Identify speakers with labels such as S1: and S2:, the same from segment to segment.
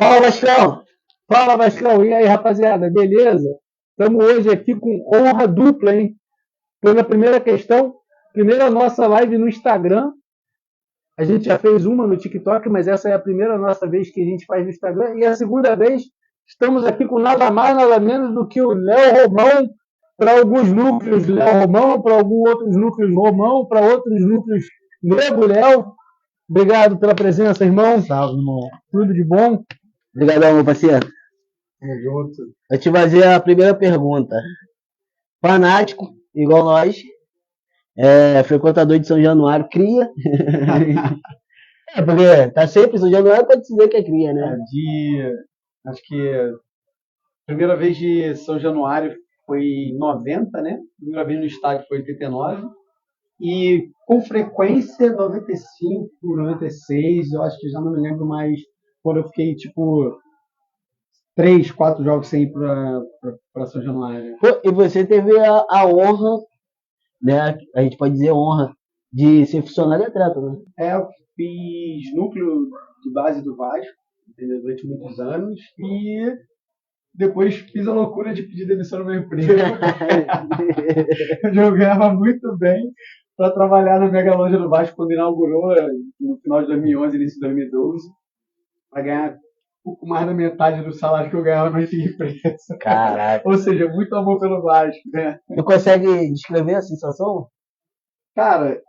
S1: Fala, Vascão! Fala, Vascão! E aí, rapaziada, beleza? Estamos hoje aqui com honra dupla, hein? Pela primeira questão, primeira nossa live no Instagram. A gente já fez uma no TikTok, mas essa é a primeira nossa vez que a gente faz no Instagram. E a segunda vez, estamos aqui com nada mais, nada menos do que o Léo Romão, para alguns núcleos Léo Romão, para alguns outros núcleos Romão, para outros núcleos Nego Léo. Obrigado pela presença, irmão.
S2: Salve, irmão.
S1: Tudo de bom?
S2: Obrigadão, meu parceiro.
S1: Tamo junto.
S2: Vou te fazer a primeira pergunta. Fanático, igual nós, frequentador de São Januário, cria. Porque tá sempre em São Januário, pode dizer que é cria, né?
S3: Acho que a primeira vez de São Januário foi em 90, né? A primeira vez no estádio foi em 89. E com frequência 95, 96, eu acho que já não me lembro mais quando eu fiquei tipo 3, 4 jogos sem ir para São Januário.
S2: Pô, e você teve a honra, né? A gente pode dizer honra, de ser funcionário e atleta, né?
S3: Eu fiz núcleo de base do Vasco, entendeu? Durante muitos anos e depois fiz a loucura de pedir demissão no meu emprego. Eu ganhava muito bem para trabalhar na mega loja do Vasco quando inaugurou no final de 2011, início de 2012, para ganhar um pouco mais da metade do salário que eu ganhava na antiga empresa.
S2: Caraca.
S3: Ou seja, muito amor pelo Vasco, né?
S2: Você consegue descrever a sensação?
S3: Cara,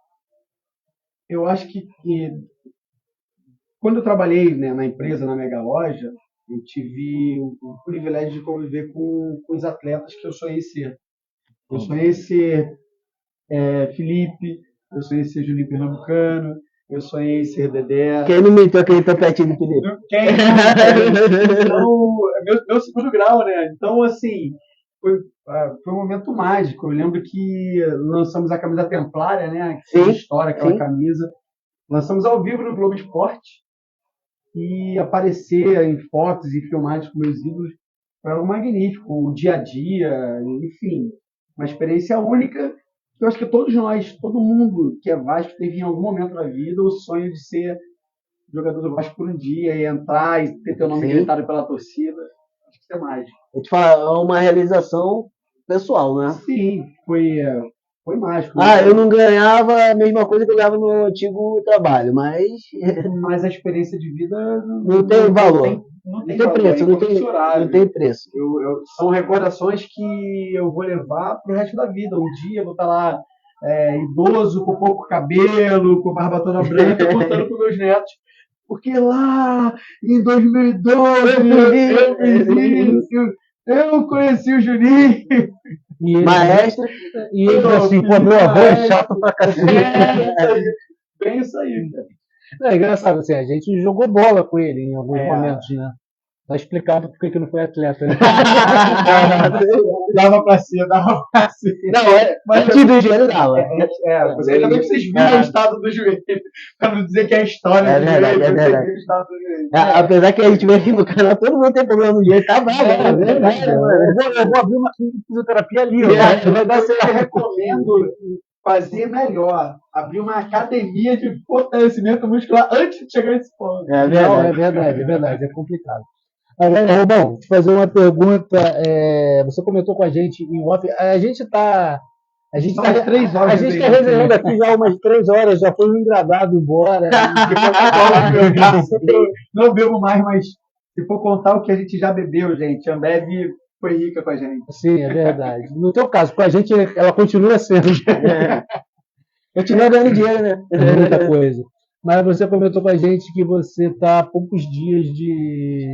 S3: eu acho que quando eu trabalhei, né, na empresa, na mega loja, eu tive o privilégio de conviver com os atletas que eu sonhei ser. Eu sonhei ser Felipe, eu sonhei ser Juninho Pernambucano, eu sonhei ser Dedé.
S2: Quem não meteu aquele topetinho do Felipe?
S3: Então, meu segundo grau, né? Então, assim, foi um momento mágico. Eu lembro que lançamos a camisa Templária, né? Que
S2: Sim,
S3: história, aquela
S2: sim.
S3: camisa. Lançamos ao vivo no Globo Esporte e aparecer em fotos e filmagens com meus ídolos foi algo magnífico. O dia a dia, enfim, uma experiência única. Eu acho que todos nós, todo mundo que é Vasco teve em algum momento da vida o sonho de ser jogador do Vasco por um dia e entrar e ter teu nome
S2: Sim.
S3: gritado pela torcida. Acho que isso é mágico.
S2: Eu te falo, é uma realização pessoal, né?
S3: Sim, foi mágico.
S2: Ah, eu não ganhava a mesma coisa que eu ganhava no meu antigo trabalho, mas
S3: Mas a experiência de vida
S2: não tem valor.
S3: Não
S2: Não
S3: tem
S2: tem
S3: valor,
S2: preço,
S3: é
S2: não tem
S3: incomensurável.
S2: preço.
S3: São recordações que eu vou levar pro resto da vida. Um dia eu vou estar lá idoso, com pouco cabelo, com barba toda branca, contando para meus netos. Porque lá em 2012 eu conheci o Juninho.
S1: E ele,
S2: Maestro,
S1: e ele assim, pô, meu avô é chato pra cacete.
S3: Bem isso aí, cara.
S1: É engraçado, assim, a gente jogou bola com ele em alguns
S3: É.
S1: momentos, né? Tá explicado por que não foi atleta, né?
S3: Dava pra ser.
S2: não,
S3: Mas
S2: antes do joelho dava.
S3: Ainda bem que vocês viram o estado do joelho. Pra não dizer que é a história
S2: É
S3: do
S2: verdade,
S3: joelho.
S2: é
S3: Vocês
S2: verdade.
S3: viram o estado do joelho.
S2: Apesar que a gente vê aqui no canal, todo mundo tem problema no joelho, tá bravo,
S1: É
S2: né?
S1: verdade. Eu vou abrir uma clínica de fisioterapia ali, ó. Vai dar
S3: Eu
S1: certo.
S3: recomendo fazer melhor. Abrir uma academia de fortalecimento muscular antes de chegar nesse ponto.
S2: É
S1: Não, é
S2: verdade.
S1: verdade, é complicado. Agora, Romão, te fazer uma pergunta. Você comentou com a gente em off. A gente tá. A gente
S3: São
S1: tá,
S3: 3 horas
S1: a
S3: de
S1: gente tá
S3: entrevista.
S1: resenhando aqui já umas 3 horas, já foi um engradado embora.
S3: Não bebo mais, mas se for contar o que a gente já bebeu, gente, a Ambev foi rica com a gente.
S1: Sim, é verdade. No teu caso, com a gente, ela continua sendo.
S2: Continua ganhando dinheiro, né?
S1: Muita coisa. Mas você comentou com a gente que você está a poucos dias de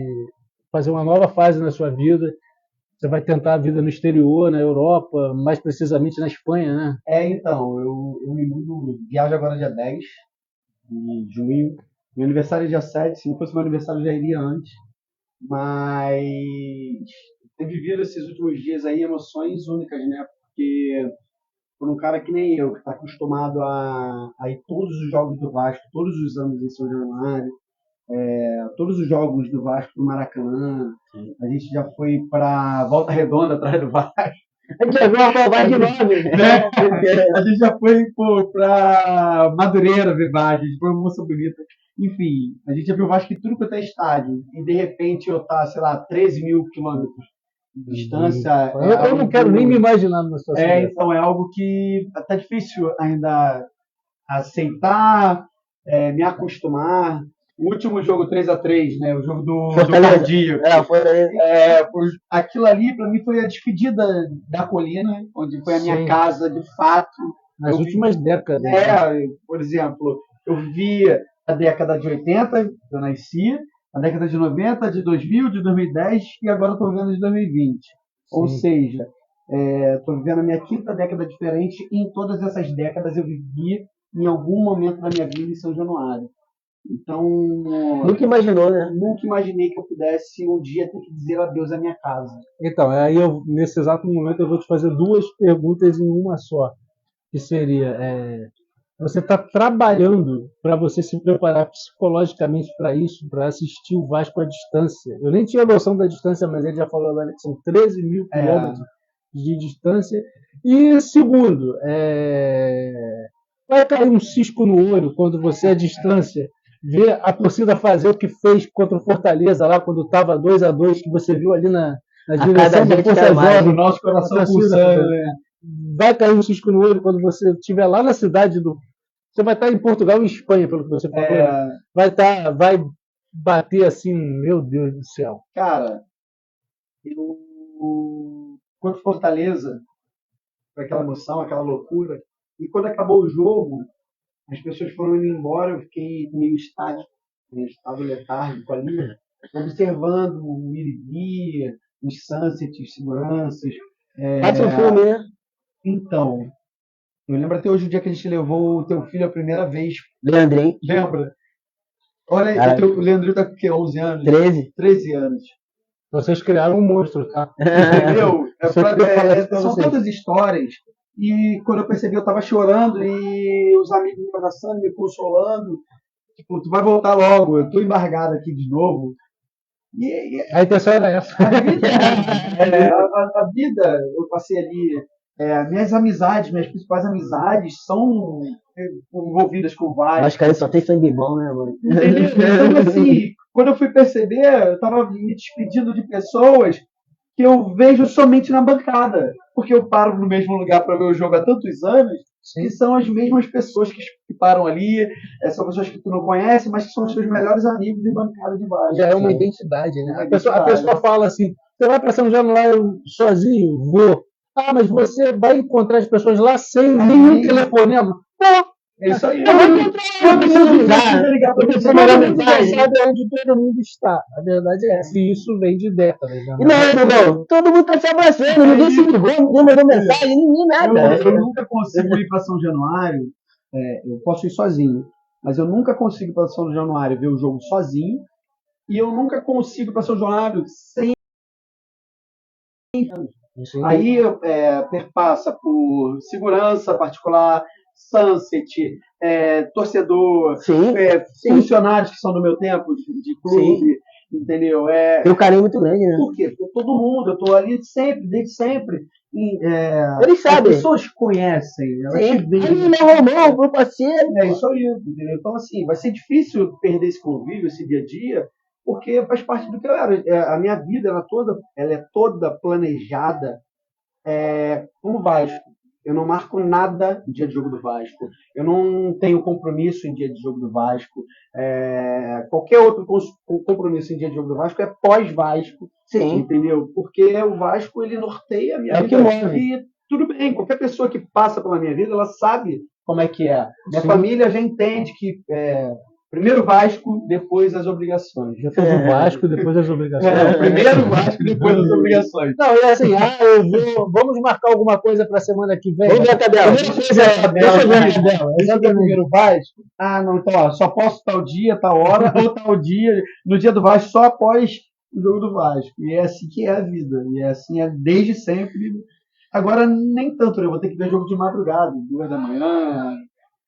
S1: fazer uma nova fase na sua vida. Você vai tentar a vida no exterior, na Europa, mais precisamente na Espanha, né?
S3: Então, eu me mudo, viajo agora dia 10 de junho. Meu aniversário é dia 7, se não fosse meu aniversário eu já iria antes. Mas ter vivido esses últimos dias aí emoções únicas, né? Porque por um cara que nem eu, que está acostumado a ir todos os jogos do Vasco, todos os anos em São Januário, todos os jogos do Vasco no Maracanã, a gente já foi para Volta Redonda atrás do Vasco.
S2: A gente vai de nome.
S3: Né? A gente já foi para Madureira ver Vasco, a gente foi uma moça bonita. Enfim, a gente já viu o Vasco em tudo quanto é estádio. E de repente eu tá, sei lá, 13 mil quilômetros de distância.
S1: Eu não quero nem me imaginar numa situação dessa.
S3: Então é algo que tá difícil ainda aceitar, me acostumar. O último jogo 3-3, né? O jogo do Cardíaco. Aquilo ali, para mim, foi a despedida da colina, onde foi a minha casa, de fato.
S1: Nas últimas décadas.
S3: Por exemplo, eu vi a década de 80, eu nasci, a década de 90, de 2000, de 2010 e agora estou vendo de 2020. Sim. Ou seja, estou vivendo a minha quinta década diferente e em todas essas décadas eu vivi em algum momento da minha vida em São Januário. Então,
S2: nunca imaginou, né?
S3: Nunca imaginei que eu pudesse um dia ter que dizer adeus à minha casa.
S1: Então, aí nesse exato momento eu vou te fazer duas perguntas em uma só, que seria, você está trabalhando para você se preparar psicologicamente para isso, para assistir o Vasco à distância? Eu nem tinha noção da distância, mas ele já falou agora que são 13 mil quilômetros de distância. E segundo, vai cair um cisco no olho quando você à distância vê a torcida fazer o que fez contra o Fortaleza lá quando estava 2-2, que você viu ali na direção da Força Jovem,
S3: o nosso coração pulsando, né?
S1: Vai cair um cisco no olho quando você estiver lá na cidade do... Você vai estar em Portugal e Espanha, pelo que você falou. Vai bater assim, meu Deus do céu.
S3: Cara, quando Fortaleza, foi aquela emoção, aquela loucura, e quando acabou o jogo, as pessoas foram indo embora, eu fiquei meio estático, estava letárgico ali, observando o Irigi, os Sunset, os seguranças.
S2: Passa o filme, né?
S3: Então, eu lembro até hoje o dia que a gente levou o teu filho a primeira vez.
S2: Leandrinho.
S3: Lembra? Olha, o Leandrinho tá com o quê? 11 anos? 13 anos.
S1: Vocês criaram um monstro, tá?
S3: Entendeu? São tantas histórias. E quando eu percebi, eu estava chorando e os amigos me abraçando, me consolando. Tipo, tu vai voltar logo, eu tô embargado aqui de novo.
S1: A intenção era essa.
S3: A vida, eu passei ali. Minhas amizades, minhas principais amizades são envolvidas com o Vasco.
S2: Acho que aí só tem sangue bom, né, mano?
S3: Entendeu? Então, assim, quando eu fui perceber, eu estava me despedindo de pessoas que eu vejo somente na bancada. Porque eu paro no mesmo lugar para ver o jogo há tantos anos, que são as mesmas pessoas que param ali, são pessoas que tu não conhece, mas que são os seus melhores amigos de bancada de Vasco.
S1: Já é uma identidade, né? A pessoa fala assim, você vai para São Januário sozinho? Vou. Ah, mas você vai encontrar as pessoas lá sem nenhum telefonema? Não.
S3: É isso aí.
S1: Eu preciso ligar para você. Você sabe onde todo mundo está. A verdade é essa. E isso vem de décadas.
S2: Né? Não, todo mundo está se abraçando. Ninguém se ligou, ninguém mandou mensagem, ninguém nada.
S3: Eu nunca consigo ir para São Januário. Eu posso ir sozinho. Mas eu nunca consigo ir para São Januário ver o jogo sozinho. E eu nunca consigo ir para São Januário sem. Aí perpassa por segurança particular, Sunset, torcedor, funcionários que são do meu tempo de clube, entendeu?
S2: Tem um carinho muito grande, né?
S3: Por quê? Porque todo mundo, eu tô ali sempre, desde sempre.
S2: Eles sabem.
S3: As pessoas conhecem, elas te veem.
S2: Meu meu parceiro.
S3: É isso aí, entendeu? Então, assim, vai ser difícil perder esse convívio, esse dia a dia, porque faz parte do que eu era. A minha vida ela é toda planejada como Vasco. Eu não marco nada em dia de jogo do Vasco. Eu não tenho compromisso em dia de jogo do Vasco. Qualquer outro compromisso em dia de jogo do Vasco é pós-Vasco.
S2: Sim.
S3: Entendeu? Porque o Vasco, ele norteia a minha vida.
S2: Que move.
S3: E tudo bem, qualquer pessoa que passa pela minha vida, ela sabe como é que é. Minha família já entende que primeiro o Vasco, depois as obrigações.
S1: Depois o Vasco, depois as obrigações.
S3: Primeiro o Vasco, depois as obrigações.
S1: Não, é assim, vamos marcar alguma coisa para a semana que vem.
S2: Vamos ver a tabela.
S1: Deixa eu ver a tabela.
S3: Exatamente. Primeiro o Vasco. Não, então, só posso tal dia, tal hora, ou tal dia. No dia do Vasco, só após o jogo do Vasco. E é assim que é a vida. E é assim desde sempre. Agora, nem tanto, né? Eu vou ter que ver jogo de madrugada, 2 da manhã.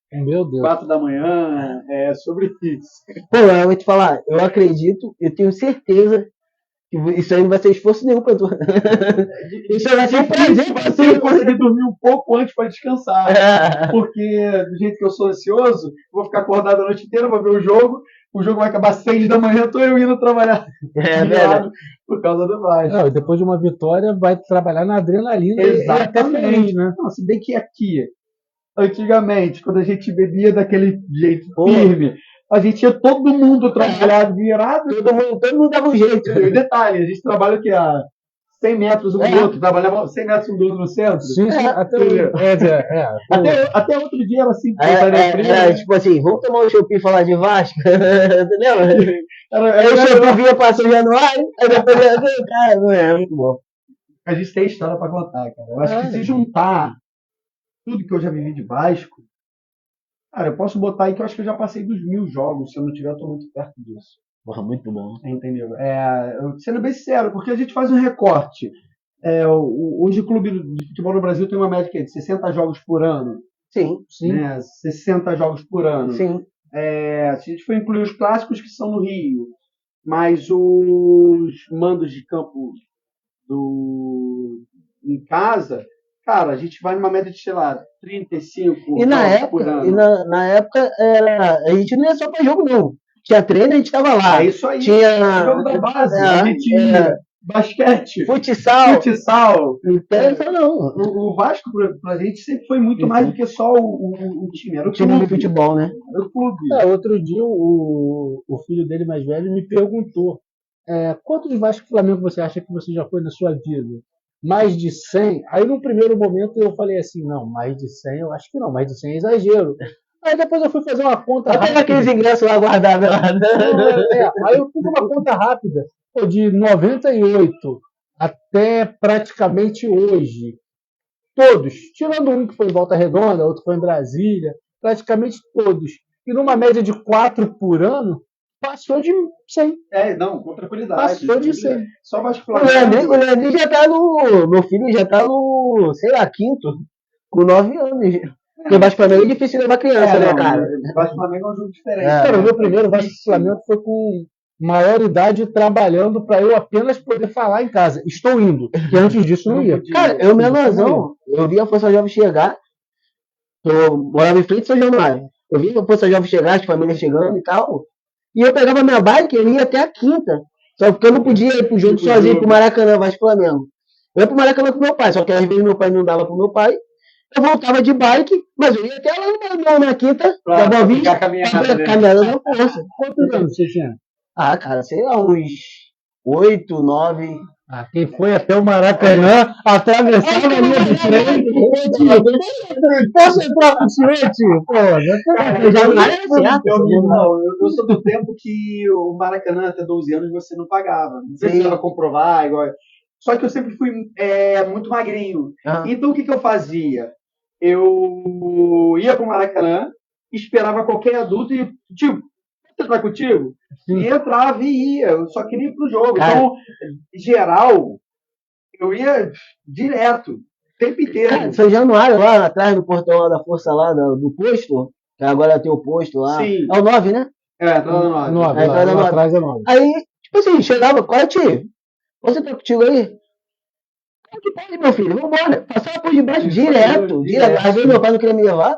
S1: Meu Deus.
S3: 4 da manhã, sobre isso.
S2: Pô, eu vou te falar, eu acredito, eu tenho certeza Isso aí não vai ser esforço nenhum pra tu. Isso aí vai ser um prazer pra
S3: Você
S2: tu.
S3: conseguir dormir um pouco antes para descansar. Porque do jeito que eu sou ansioso, vou ficar acordado a noite inteira, vou ver o jogo vai acabar 6 da manhã, tô eu indo trabalhar
S2: É
S3: de
S2: verdade.
S3: lado por causa do Vasco.
S1: Não, e depois de uma vitória, vai trabalhar na adrenalina e até feliz, né?
S3: Não, se bem que aqui, antigamente, quando a gente bebia daquele jeito
S2: Pô.
S3: firme, a gente ia todo mundo trabalhado, virado.
S2: Todo mundo dava um jeito.
S3: E detalhe, a gente trabalha o que? A 100 metros um do outro, trabalhava 100 metros um do outro no centro.
S1: Sim, até
S3: Entendeu?
S1: hoje.
S3: Até outro dia era assim, pontaria fria,
S2: Era
S3: né?
S2: tipo assim, vamos tomar um chopp e falar de Vasco? Entendeu? Aí o
S3: Era-
S2: chopp vinha pra São Januário, aí depois cara, não é muito bom.
S3: A gente tem história pra contar, cara. Eu acho que se juntar tudo que eu já vivi de Vasco, cara, eu posso botar aí que eu acho que eu já passei dos 1000 jogos. Se eu não tiver, eu tô muito perto disso.
S2: Porra, muito bom.
S3: Entendeu? Sendo bem sincero, porque a gente faz um recorte. Hoje o clube de futebol no Brasil tem uma média de 60 jogos por ano.
S2: Sim,
S3: Né? 60 jogos por ano.
S2: sim.
S3: Se a gente for incluir os clássicos que são no Rio, mas os mandos de campo em casa, cara, a gente vai numa média de, sei lá, 35
S2: E na
S3: jogos por
S2: época,
S3: ano.
S2: na época a gente não ia só pra jogo, não. Tinha treino, a gente tava lá.
S3: É isso aí.
S2: Tinha
S3: Jogo da base, a gente ia. Basquete,
S2: futsal.
S3: Não
S2: tem só não.
S3: O Vasco, pra gente, sempre foi muito mais do que só o time. Era o
S2: Time de
S3: clube.
S2: futebol, né?
S3: Era o clube.
S1: Outro dia o filho dele mais velho me perguntou quantos Vasco e Flamengo você acha que você já foi na sua vida? Mais de 100? Aí no primeiro momento eu falei assim, não, mais de 100 eu acho que não, mais de 100 é exagero. Aí depois eu fui fazer uma conta
S2: Até
S1: rápida.
S2: aqueles ingressos lá guardados lá.
S1: Aí eu fiz uma conta rápida. Pô, de 98 até praticamente hoje. Todos. Tirando um que foi em Volta Redonda, outro foi em Brasília. Praticamente todos. E numa média de 4 por ano, passou de 100.
S3: Não, com tranquilidade.
S1: Passou de 100.
S3: Só Vasco e
S2: O
S3: Flamengo.
S2: Leandrinho já tá no. Meu filho já tá no, sei lá, quinto. Com 9 anos. Porque Vasco Flamengo é difícil levar criança, né, cara?
S3: Vasco e Flamengo é um jogo diferente.
S1: Cara, o meu primeiro Vasco e Flamengo foi com maior idade trabalhando para eu apenas poder falar em casa. Estou indo. E antes disso não ia.
S2: Cara, eu menorzão, eu vi a Força Jovem chegar. Eu morava em frente de São Januário. Eu vi a Força Jovem chegar, as famílias chegando e tal. E eu pegava minha bike e ia até a quinta. Só porque eu não podia ir pro jogo sozinho, pro Maracanã, Vasco e Flamengo. Eu ia pro Maracanã com meu pai, só que às vezes meu pai não dava pro meu pai. Eu voltava de bike, mas eu ia até lá na quinta, da Boa Vista, caminhada na força.
S1: Quantos anos você tinha?
S2: Ah, cara, sei lá, uns 8, 9.
S1: Quem foi até o Maracanã, atravessava a linha de trem. Posso entrar com o senhor, tio? Pô,
S2: Já não era certo.
S3: Eu sou do tempo que o Maracanã, até 12 anos, você não pagava. Não precisava comprovar. Igual. Só que eu sempre fui muito magrinho. Então, o que eu fazia? Eu ia para o Maracanã, esperava qualquer adulto e, tio, entrar contigo? Sim. E entrava e ia. Eu só queria ir pro jogo. Cara. Então, em geral, eu ia direto, o tempo inteiro.
S2: Cara, São Januário, lá atrás do portão lá da Força, lá do posto, que agora tem o posto lá.
S3: Sim.
S2: É o 9, né?
S3: Entrada 9.
S2: Atrás é 9. Aí, tipo assim, chegava, qual é, tio? Você tá contigo aí? Que pode, meu filho, vambora. Passava por debaixo direto. Às vezes meu pai não queria me levar.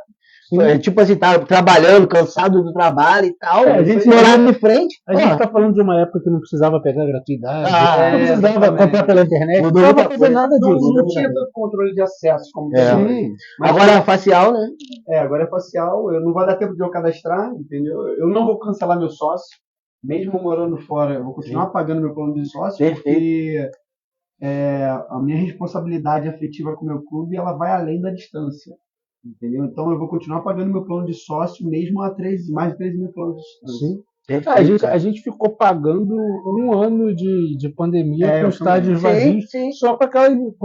S2: Tipo assim, tava trabalhando, cansado do trabalho e tal.
S1: A gente
S2: morava em frente.
S1: A gente tá falando de uma época que não precisava pegar gratuidade, não precisava comprar pela internet, não precisava fazer nada disso.
S3: Não tinha tanto controle de acesso como
S2: tem. Agora é facial, né?
S3: Agora é facial. Eu não vai dar tempo de eu cadastrar, entendeu? Eu não vou cancelar meu sócio, mesmo morando fora. Eu vou continuar pagando meu plano de sócio, porque a minha responsabilidade afetiva com o meu clube ela vai além da distância. Entendeu? Então eu vou continuar pagando meu plano de sócio mesmo a mais de 13 mil planos de distância.
S1: A gente ficou pagando um ano de pandemia com estádios vazios só com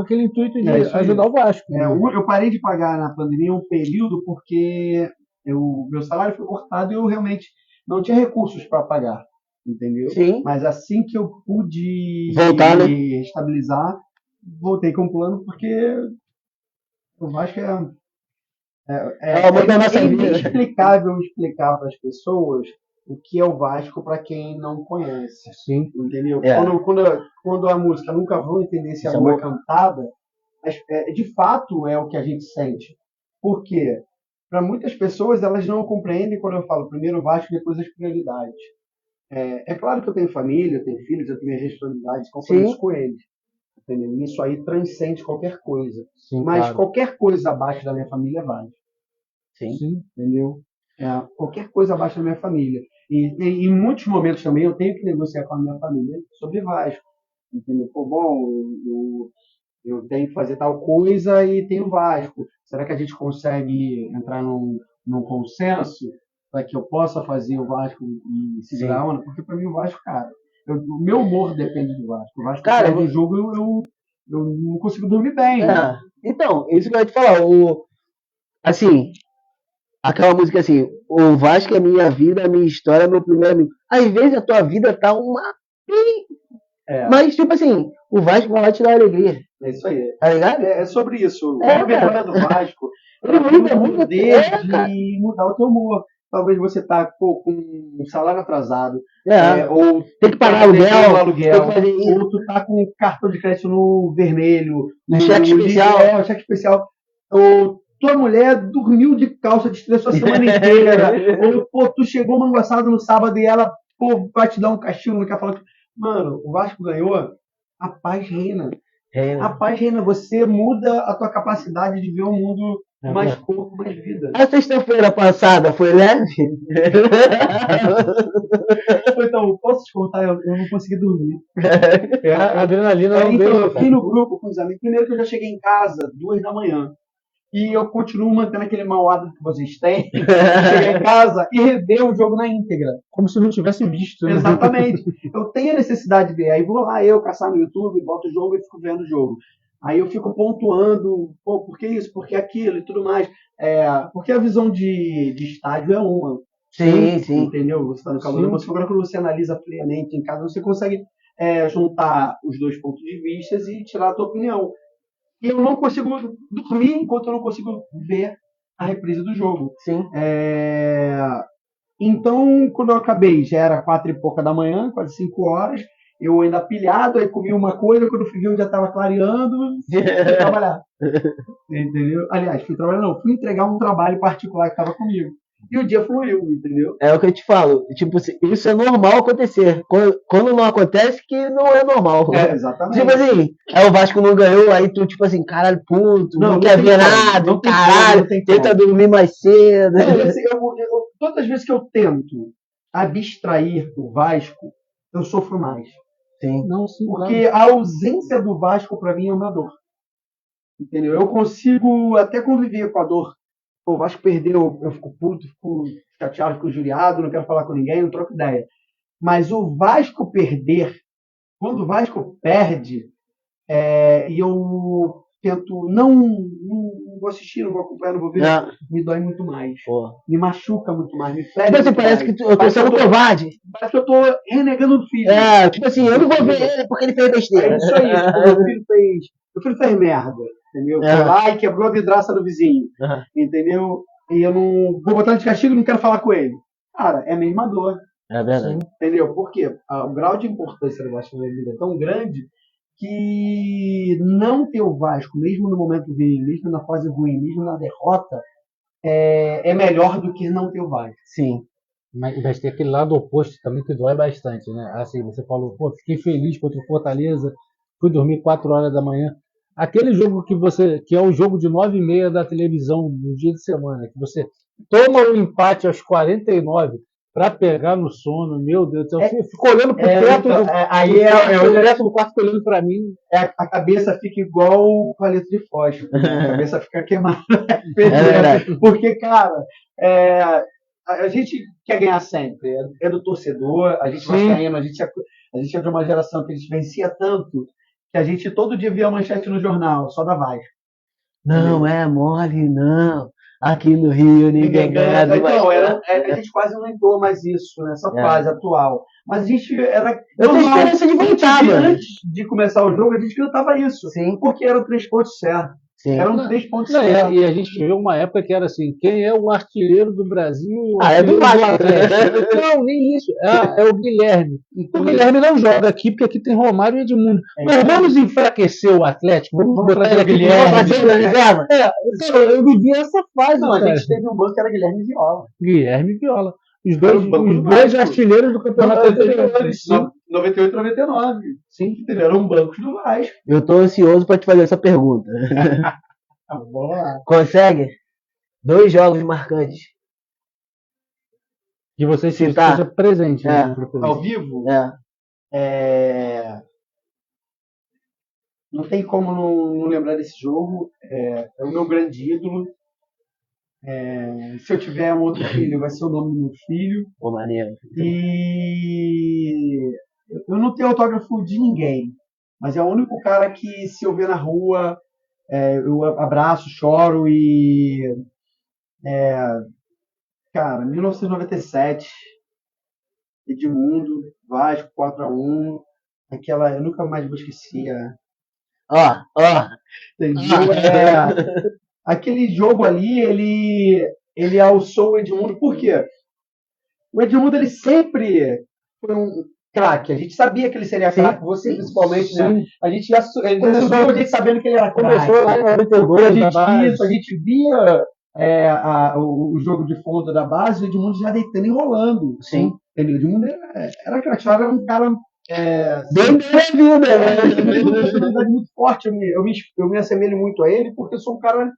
S1: aquele intuito de ajudar o Vasco.
S3: Eu parei de pagar na pandemia um período porque meu salário foi cortado e eu realmente não tinha recursos para pagar. Entendeu?
S2: Sim.
S3: Mas assim que eu pude
S2: me
S3: estabilizar, voltei com o plano porque o Vasco é inexplicável explicar para as pessoas o que é o Vasco para quem não conhece.
S1: Sim.
S3: Entendeu?
S2: É.
S3: Quando a música nunca vão entender se a amor é cantada, de fato é o que a gente sente. Por quê? Para muitas pessoas, elas não compreendem quando eu falo primeiro o Vasco, depois as prioridades. É claro que eu tenho família, eu tenho filhos, eu tenho minhas responsabilidades, compromissos com eles. Entendeu? Isso aí transcende qualquer coisa.
S1: Sim,
S3: Mas
S1: claro.
S3: qualquer coisa abaixo da minha família é Vasco.
S2: Sim.
S3: Entendeu? Qualquer coisa abaixo da minha família. E em muitos momentos também eu tenho que negociar com a minha família sobre Vasco. Entendeu? Pô, bom, eu tenho que fazer tal coisa e tenho Vasco. Será que a gente consegue entrar num consenso para que eu possa fazer o Vasco e segurar a onda? Porque para mim o Vasco, cara, o meu humor depende do Vasco. O Vasco,
S2: Cara,
S3: perde o jogo, eu não consigo dormir bem.
S2: É. Então, isso que eu ia te falar. Assim, aquela música assim, o Vasco é minha vida, minha história, meu primeiro amigo. Às vezes a tua vida tá uma. Mas, tipo assim, o Vasco vai lá te dar alegria.
S3: É isso aí.
S2: Tá ligado?
S3: É sobre isso.
S2: É,
S3: A vergonha do Vasco
S2: Ele
S3: tem
S2: muda,
S3: o
S2: muda.
S3: poder
S2: Cara.
S3: de mudar o teu humor. Talvez você tá com um salário atrasado,
S2: É.
S3: ou
S2: Tem que pagar
S3: tá devendo
S2: aluguel, tem que fazer isso.
S3: ou tu tá com cartão de crédito no vermelho,
S2: No cheque especial.
S3: o cheque especial, ou tua mulher dormiu de calça, te estressou a semana inteira, ou pô, tu chegou manguaçado no sábado e ela vai te dar um castigo, não quer falar. Mano, o Vasco ganhou, a paz reina. A paz reina, você muda a tua capacidade de ver o mundo com mais corpo, mais vida.
S2: A sexta-feira passada foi leve?
S3: Então, posso te contar, eu não consegui dormir.
S1: A adrenalina não
S3: Então, eu
S1: deixa,
S3: fiquei no grupo com os amigos. Primeiro que eu já cheguei em casa, 2 da manhã. E eu continuo mantendo aquele mau hábito que vocês têm. Chegar em casa e rever o jogo na íntegra.
S1: como se não tivesse visto. Né?
S3: Exatamente. Eu tenho a necessidade de ver. Aí vou lá, caçar no YouTube, boto o jogo e fico vendo o jogo. Aí eu fico pontuando, pô, por que isso, por que aquilo e tudo mais. Porque a visão de estádio é uma.
S2: Sim.
S3: Entendeu? Você está no calor da música. Agora, quando você analisa friamente em casa, você consegue juntar os dois pontos de vista e tirar a tua opinião. E eu não consigo dormir enquanto eu não consigo ver a reprise do jogo.
S2: Sim.
S3: Então, quando eu acabei, já era 4 e pouca da manhã, quase 5 horas, eu ainda pilhado, aí comi uma coisa, quando eu fui ver eu já estava clareando, fui trabalhar. Entendeu? Aliás, fui entregar um trabalho particular que estava comigo. E o dia fluiu, entendeu?
S2: É o que eu te falo. Tipo, isso é normal acontecer. Quando não acontece, que não é normal.
S3: Exatamente.
S2: Tipo assim, aí o Vasco não ganhou, aí tu, tipo assim, caralho, puto, não quer ver nada,
S3: não tem
S2: caralho,
S3: como,
S2: tenta dormir mais cedo.
S3: Todas as vezes que eu tento abstrair o Vasco, eu sofro mais.
S2: Sim.
S3: Porque a ausência do Vasco, para mim, é uma dor. Entendeu? Eu consigo até conviver com a dor. Pô, o Vasco perdeu, eu fico puto, fico chateado, fico injuriado, não quero falar com ninguém, não troco ideia. Mas o Vasco perder, quando o Vasco perde, e eu tento não vou assistir, não vou acompanhar, não vou ver, me dói muito mais.
S2: Pô.
S3: Me machuca muito mais, me fere.
S2: Tipo assim, parece que eu tô sendo covarde.
S3: Parece que eu tô renegando o filho.
S2: Tipo assim, eu não vou ver ele porque ele fez besteira.
S3: É isso aí, meu filho fez merda, entendeu? Foi lá e quebrou a vidraça do vizinho, entendeu? E eu não vou botar de castigo e não quero falar com ele. Cara, é a mesma dor.
S2: É verdade.
S3: Entendeu? Porque o grau de importância do Vasco na minha vida é tão grande que não ter o Vasco, mesmo no momento ruim, mesmo na fase ruim, mesmo na derrota, é melhor do que não ter o Vasco.
S2: Sim.
S1: Mas tem aquele lado oposto também que dói bastante, né? Assim, você falou, pô, fiquei feliz contra o Fortaleza, fui dormir 4 horas da manhã. Aquele jogo que é o jogo de 9h30 da televisão no dia de semana, que você toma um empate aos 49 para pegar no sono, meu Deus do céu, eu fico olhando pro teto
S3: o
S1: direto do quarto olhando para mim.
S3: A cabeça fica igual o palito de fósforo, né? A cabeça fica queimada. Porque, cara, a gente quer ganhar sempre. É do torcedor, a gente vascaíno, a gente é de uma geração que a gente vencia tanto que a gente todo dia via a manchete no jornal, só da Vasco.
S2: Não é mole, não. Aqui no Rio ninguém ganha.
S3: Então, a gente quase não entrou mais isso nessa fase atual. Mas a gente era.
S2: Eu tenho esperança de voltar, mano.
S3: Antes de começar o jogo, a gente cantava isso.
S2: Sim.
S3: Porque era o transporte certo.
S2: Sim.
S3: Eram 3 pontos
S1: Não,
S3: certos.
S1: e a gente viveu uma época que era assim, quem é o artilheiro do Brasil e o
S2: É do
S1: artilheiro
S2: Vasco.
S1: Atlético? Não, nem isso. É o Guilherme. O Guilherme não joga aqui, porque aqui tem Romário e Edmundo. Mas vamos enfraquecer o Atlético, vamos botar
S3: trazer
S1: ele
S3: o
S1: aqui.
S3: Guilherme.
S2: Fazer na reserva?
S1: Eu vivi essa fase,
S3: Não, a
S1: cara.
S3: gente teve um banco que era Guilherme e Viola.
S1: Guilherme e Viola. Os
S3: Era o banco do
S1: dois
S3: Vasco.
S1: artilheiros do campeonato anterior. Sim.
S3: 98 e 99.
S1: Sim.
S3: Eram bancos do Vasco.
S2: Eu tô ansioso pra te fazer essa pergunta.
S3: Vamos lá.
S2: Consegue? 2 jogos marcantes.
S1: Que você
S2: Citar.
S1: esteja presente.
S2: É.
S1: Né?
S3: Ao vivo,
S2: É.
S3: não tem como não lembrar desse jogo. É o meu grande ídolo. Se eu tiver um outro filho, vai ser o nome do meu filho.
S2: Pô, maneiro.
S3: E eu não tenho autógrafo de ninguém, mas é o único cara que, se eu ver na rua, eu abraço, choro e. Cara, 1997, Edmundo, Vasco 4-1, eu nunca mais vou esquecer.
S2: Ó.
S3: Entendeu? Aquele jogo ali, ele alçou o Edmundo, por quê? O Edmundo, ele sempre foi um craque. A gente sabia que ele seria craque, você principalmente, né? A gente já subiu a gente sabendo que ele era craque.
S1: Começou lá em 92,
S3: A gente via o jogo de fundo da base, o Edmundo já deitando e rolando.
S2: Sim.
S3: Entendeu? O Edmundo era craque, era um cara.
S2: Bem da vida,
S3: Ele tem uma personalidade muito forte. Eu me assemelho muito a ele porque eu sou um cara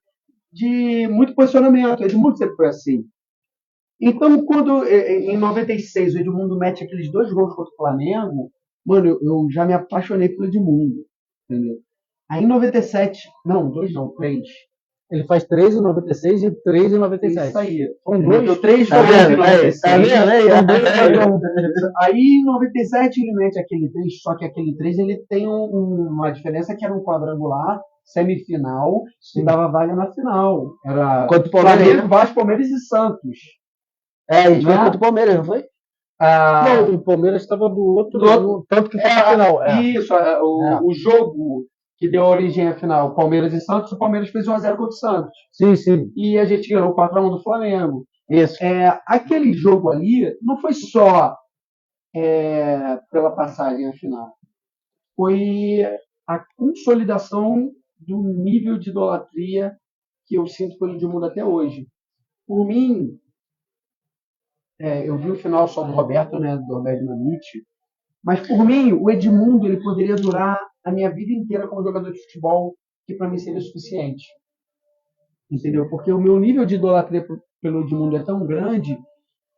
S3: de muito posicionamento. O Edmundo sempre foi assim. Então, quando em 96 o Edmundo mete aqueles 2 gols contra o Flamengo, mano, eu já me apaixonei pelo Edmundo. Entendeu? Aí em 97, não, 2 não, 3.
S1: Ele faz 3 em 96 e 3 em 97.
S3: Isso aí.
S1: São 2.
S3: 3
S2: Tá vendo? Tá vendo aí?
S3: Aí em 97 ele mete aquele 3, só que aquele 3 ele tem uma diferença que era um quadrangular, semifinal, que dava vaga na final. Era
S2: Contra o Palmeiras,
S3: Flamengo, Vasco, Palmeiras e Santos.
S2: A gente foi contra o Palmeiras, não foi?
S1: Não, o Palmeiras estava do outro lado, tanto que foi na final.
S3: Isso, o jogo que deu origem à final, Palmeiras e Santos, o Palmeiras fez 1-0 contra o Santos.
S1: Sim.
S3: E a gente ganhou 4-1 do Flamengo.
S2: Isso.
S3: Aquele jogo ali não foi só pela passagem à final. Foi a consolidação do nível de idolatria que eu sinto pelo Edmundo até hoje. Por mim, eu vi o final só do Roberto, né, do Roberto Dinamite, mas por mim, o Edmundo ele poderia durar a minha vida inteira como jogador de futebol, que para mim seria o suficiente. Entendeu? Porque o meu nível de idolatria pelo Edmundo é tão grande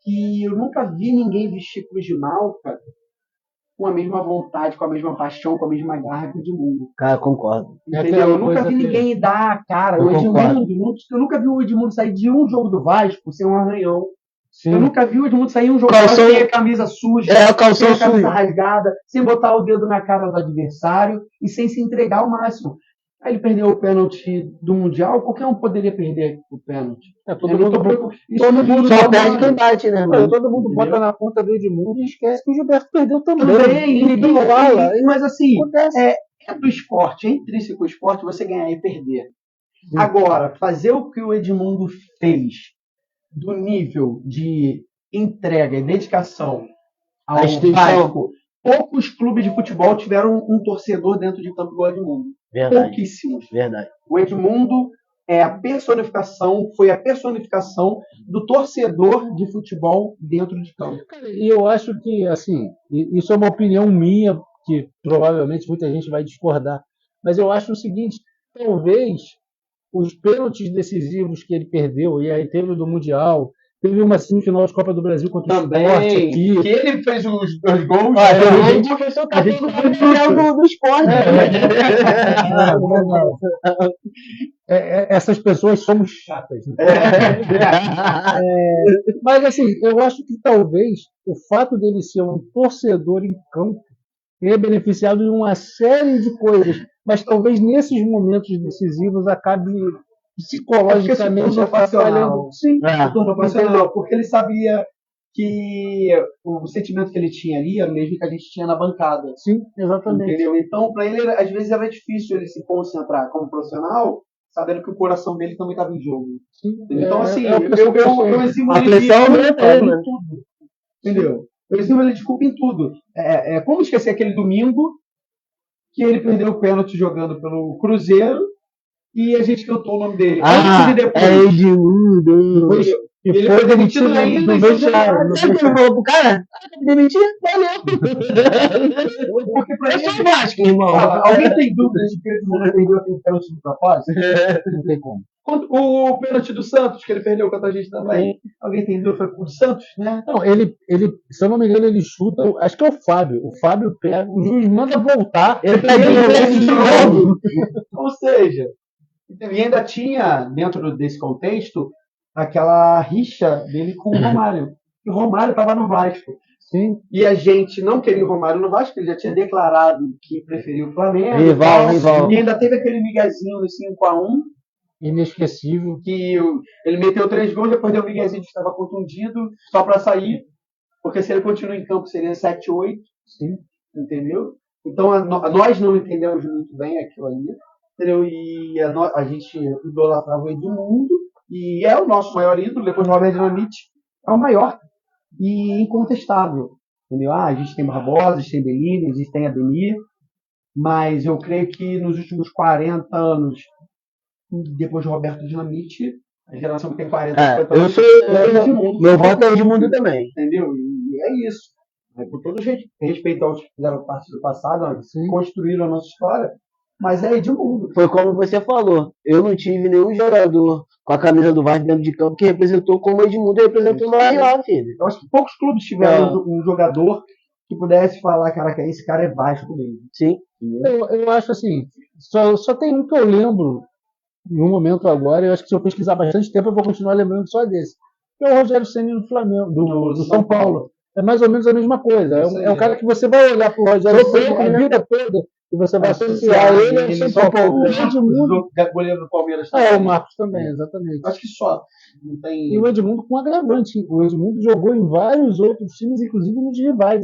S3: que eu nunca vi ninguém vestir cruz de malta com a mesma vontade, com a mesma paixão, com a mesma garra que o Edmundo.
S2: Cara, concordo.
S3: Entendeu? Eu nunca vi ninguém dar a cara. O Edmundo, eu nunca vi o Edmundo sair de um jogo do Vasco sem um arranhão.
S1: Sim.
S3: Eu nunca vi o Edmundo sair um jogo do Vasco sem a camisa suja,
S2: o calção
S3: sem a camisa
S2: sujo.
S3: rasgada, sem botar o dedo na cara do adversário e sem se entregar ao máximo. Aí ele perdeu o pênalti do Mundial, qualquer um poderia perder o pênalti.
S1: Todo mundo
S2: Só perde quem bate, né, mano?
S1: Todo mundo bota na conta do Edmundo e esquece que o Gilberto perdeu também.
S3: Ninguém fala. Mas assim,
S1: Acontece.
S3: é do esporte, é intrínseco ao esporte você ganhar e perder. Agora, fazer o que o Edmundo fez do nível de entrega e dedicação ao Vasco, poucos clubes de futebol tiveram um torcedor dentro de campo igual o Edmundo.
S2: Verdade.
S3: Pouquíssimos.
S2: Verdade.
S3: O Edmundo foi a personificação do torcedor de futebol dentro de campo.
S1: E eu acho que, assim, isso é uma opinião minha, que provavelmente muita gente vai discordar, mas eu acho o seguinte, talvez os pênaltis decisivos que ele perdeu, e aí teve o do Mundial, teve uma semifinal de Copa do Brasil contra o Sport aqui.
S3: Que ele fez os 2 gols.
S2: A gente do esporte.
S1: Essas pessoas somos chatas. Né? Mas assim, eu acho que talvez o fato dele ser um torcedor em campo tenha beneficiado de uma série de coisas, mas talvez nesses momentos decisivos acabe psicologicamente
S3: atrapalhando. Sim,
S1: passional.
S3: porque ele sabia que o sentimento que ele tinha ali era o mesmo que a gente tinha na bancada.
S1: Sim, exatamente.
S3: Entendeu? Então, para ele, às vezes era difícil ele se concentrar como profissional. sabendo que o coração dele também estava em jogo.
S1: Sim.
S3: Então, assim,
S1: é o que
S3: eu eximo
S2: A
S3: ele de
S2: pressão
S3: culpa
S2: aumenta ele,
S3: em
S2: né?
S3: tudo. Entendeu? Eu eximo ele de culpa em tudo. Como esquecer aquele domingo que ele perdeu o pênalti jogando pelo Cruzeiro e a gente cantou o nome dele. Antes e depois.
S2: É Edmundo.
S1: E
S3: Ele
S1: foi
S3: foi demitido
S1: demitido
S3: ainda
S1: no
S3: em São
S1: vestiário.
S3: Januário.
S1: no
S2: Sabe o que ele
S1: vestiário.
S2: falou pro cara? Ah, tá me demitir? Valeu.
S3: Porque pra
S2: Eu
S3: ele,
S2: sou Vasco, irmão.
S3: fala, alguém tem dúvidas de que ele não perdeu aquele pênalti de propósito?
S1: Não tem como.
S3: O pênalti do Santos, que ele perdeu contra a gente também. Alguém tem dúvida? Foi o do Santos, né?
S1: Não, ele, se eu não me engano, ele chuta. Acho que é o Fábio. O Fábio pega, o juiz manda voltar.
S2: Ele tá
S1: e ele perde de novo.
S3: Ou seja, e ainda tinha, dentro desse contexto, aquela rixa dele com o Romário. E o Romário estava no Vasco.
S1: Sim.
S3: E a gente não queria o Romário no Vasco, ele já tinha declarado que preferia o Flamengo.
S2: Rival, rival.
S3: E ainda teve aquele migazinho no 5-1,
S1: Inesquecível.
S3: que ele meteu 3 gols, depois deu um miguezinho que estava contundido, só para sair, porque se ele continua em campo seria 7-8,
S1: Sim.
S3: entendeu? Então nós não entendemos muito bem aquilo ali, entendeu? E a gente idolatrava o Edmundo, e é o nosso maior ídolo, depois do Robert Dinamite, é o maior e incontestável, entendeu? A gente tem Barbosa, a gente tem Bellini, a gente tem Ademir, mas eu creio que nos últimos 40 anos, depois de Roberto Dinamite, a geração que tem 40, 50
S2: Eu
S3: anos,
S2: sou. Meu voto é Edmundo também.
S3: entendeu? E é isso. Com todo respeito aos que fizeram parte do passado,
S1: Sim.
S3: construíram a nossa história, mas é Edmundo.
S2: Foi como você falou. Eu não tive nenhum jogador com a camisa do Vasco dentro de campo que representou como o Edmundo representou no Arraial, filho.
S3: Eu acho que poucos clubes tiveram um jogador que pudesse falar, caraca, esse cara é Vasco mesmo.
S2: Sim.
S1: Eu acho assim, só tem um que eu lembro no momento agora, eu acho que se eu pesquisar bastante tempo, eu vou continuar lembrando só desse. Que é o Rogério Ceni do Flamengo, do São Paulo. É mais ou menos a mesma coisa. É um cara que você vai olhar pro Rogério Ceni a vida toda e você vai associar ele ao São Paulo. O Edmundo
S3: O goleiro do Palmeiras
S1: o Marcos também, exatamente.
S3: Acho que só. Não tem.
S1: E o Edmundo com agravante. O Edmundo jogou em vários outros times, inclusive nos rivais.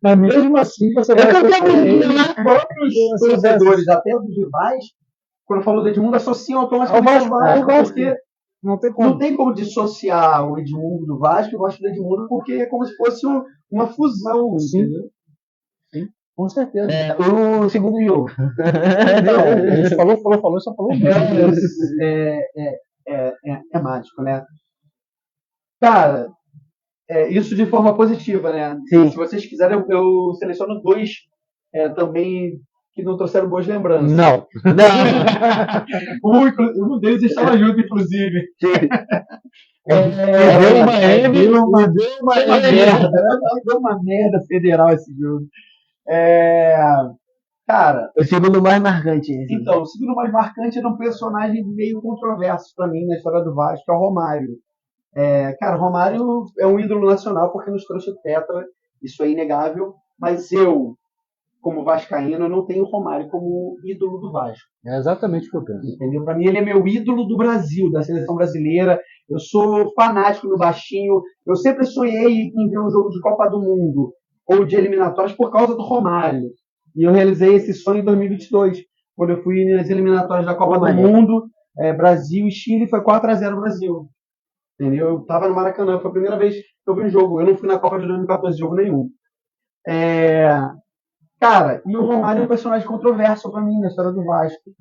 S1: Mas mesmo assim, você vai associar ele.
S3: Os próprios torcedores, até dos rivais, quando falou do Edmundo, associam automaticamente ao Vasco, porque
S1: não tem como
S3: dissociar o Edmundo do Vasco e o Vasco do Edmundo, porque é como se fosse uma fusão, entendeu?
S1: Sim, com certeza.
S2: O segundo jogo.
S1: Não, a gente falou, só falou mesmo.
S3: É mágico, né? Cara, isso de forma positiva, né?
S2: Sim.
S3: Se vocês quiserem, eu seleciono 2 também que não trouxeram boas lembranças.
S1: Não.
S3: Um deles estava junto, inclusive. Deu uma merda federal esse jogo. Cara,
S2: O segundo mais marcante.
S3: então, o segundo mais marcante era um personagem meio controverso para mim na história do Vasco, que é o Romário. Cara, Romário é um ídolo nacional porque nos trouxe o Tetra, isso é inegável, mas eu, como vascaíno, não tenho o Romário como ídolo do Vasco.
S1: É exatamente o que eu penso.
S3: Entendeu? Para mim ele é meu ídolo do Brasil, da seleção brasileira. Eu sou fanático do baixinho. Eu sempre sonhei em ver um jogo de Copa do Mundo ou de eliminatórias por causa do Romário. E eu realizei esse sonho em 2022, quando eu fui nas eliminatórias da Copa do Mundo, Brasil e Chile, foi 4-0 Brasil. Entendeu? Eu estava no Maracanã, foi a primeira vez que eu vi um jogo. Eu não fui na Copa de 2014 jogo nenhum. Cara, e o Romário é um personagem controverso para mim na história do Vasco.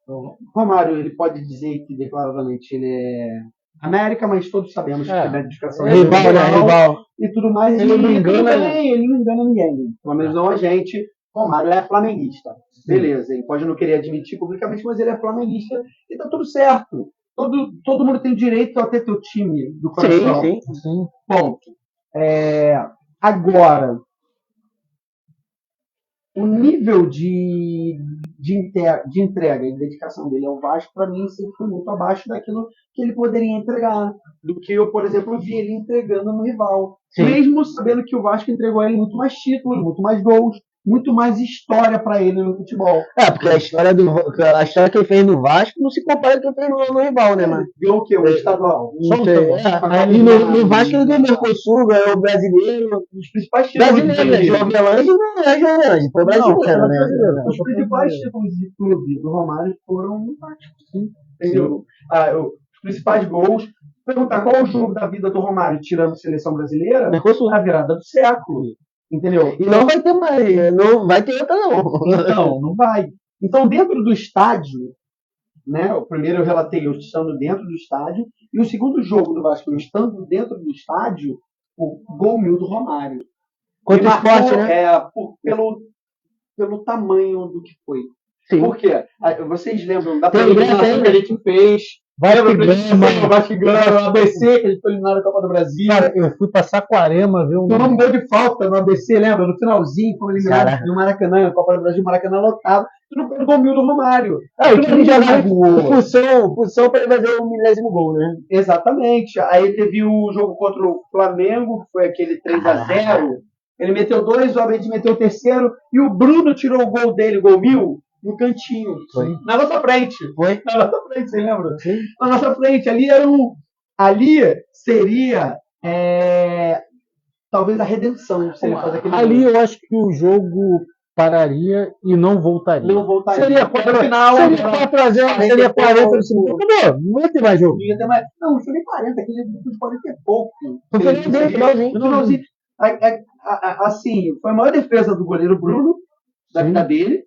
S3: O Romário, ele pode dizer que declaradamente ele é América, mas todos sabemos que a identificação é
S2: rival.
S3: E tudo mais.
S1: Ele não engana
S3: ninguém. Pelo menos não a gente. Romário é flamenguista. Beleza, ele pode não querer admitir publicamente, mas ele é flamenguista e tá tudo certo. Todo mundo tem direito a ter teu time do coração.
S2: Sim.
S3: Ponto. Agora, o nível de entrega e dedicação dele ao Vasco, para mim, sempre foi muito abaixo daquilo que ele poderia entregar. Do que eu, por exemplo, vi ele entregando no rival.
S2: Sim.
S3: Mesmo sabendo que o Vasco entregou a ele muito mais títulos, muito mais gols. muito mais história para ele no futebol.
S2: Porque a história que ele fez no Vasco não se compara com o que ele fez no rival, né, mano?
S3: Ganhou o quê? O estadual.
S2: Não sei. E no Vasco ele ganhou o Mercosul, ganhou o brasileiro.
S3: Os principais títulos
S2: Brasileiro, né? João Avelange não é João Avelange, foi brasileiro, né?
S3: Os principais títulos de clube do Romário foram no Vasco, sim. Entendeu? Os principais gols. Perguntar qual é o jogo da vida do Romário, tirando a seleção brasileira,
S2: Mercosul.
S3: a virada do século. Entendeu?
S2: E não vai ter mais, não vai ter outra, não.
S3: Não vai. Então, dentro do estádio, né? O primeiro eu relatei eu estando dentro do estádio, e o segundo jogo do Vasco eu estando dentro do estádio, o gol mil do Romário.
S2: Contra o Sport, né?
S3: Pelo tamanho do que foi.
S2: Sim.
S3: Por quê? Vocês lembram da
S2: Tem
S3: apresentação que a gente fez?
S1: Vasco
S3: Gama, ABC, que a gente foi eliminado da Copa do Brasil.
S1: Cara, eu fui pra Saquarema ver um.
S3: Tomamos um gol de falta no ABC, lembra? No finalzinho, foi eliminado no Maracanã, Copa do Brasil, Maracanã lotado. Tu não pegou o mil do Romário.
S2: O time jogava função para ele fazer o 1000º gol, né?
S3: Exatamente. Aí teve o jogo contra o Flamengo, que foi aquele 3-0. Ele meteu 2, o Abed meteu o terceiro, e o Bruno tirou o gol dele, o gol mil, no cantinho.
S2: Foi.
S3: Na nossa frente.
S2: Foi?
S3: Na nossa frente, você lembra?
S2: Sim.
S3: Na nossa frente. Ali seria talvez a redenção, se ele fazer aquele
S1: Ali
S3: gol.
S1: eu acho que o jogo pararia e não voltaria.
S3: Não voltaria.
S1: Seria
S3: Até o final.
S1: Seria 4-0, seria 40 no segundo. Acabou, não vai ter mais jogo.
S3: Não, não foi nem 40, aquele de 40 é pouco.
S2: Finalzinho.
S3: Assim, foi a maior defesa do goleiro Bruno, da vida dele,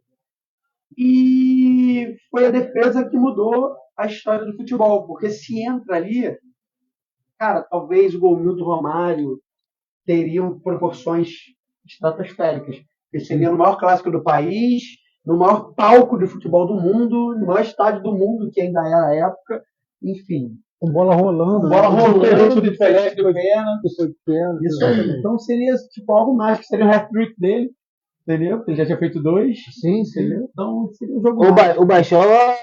S3: e foi a defesa que mudou a história do futebol, porque se entra ali, cara, talvez o gol mil do Romário teriam proporções estratosféricas, porque seria no maior clássico do país, no maior palco de futebol do mundo, no maior estádio do mundo, que ainda era a época, enfim.
S1: Com bola rolando.
S3: Diferente do pênalti. Isso aí. Então seria tipo algo mais, que seria o hat-trick dele, entendeu? Porque ele já tinha feito 2.
S1: Sim.
S3: Entendeu? Então seria um jogo
S2: O Baixola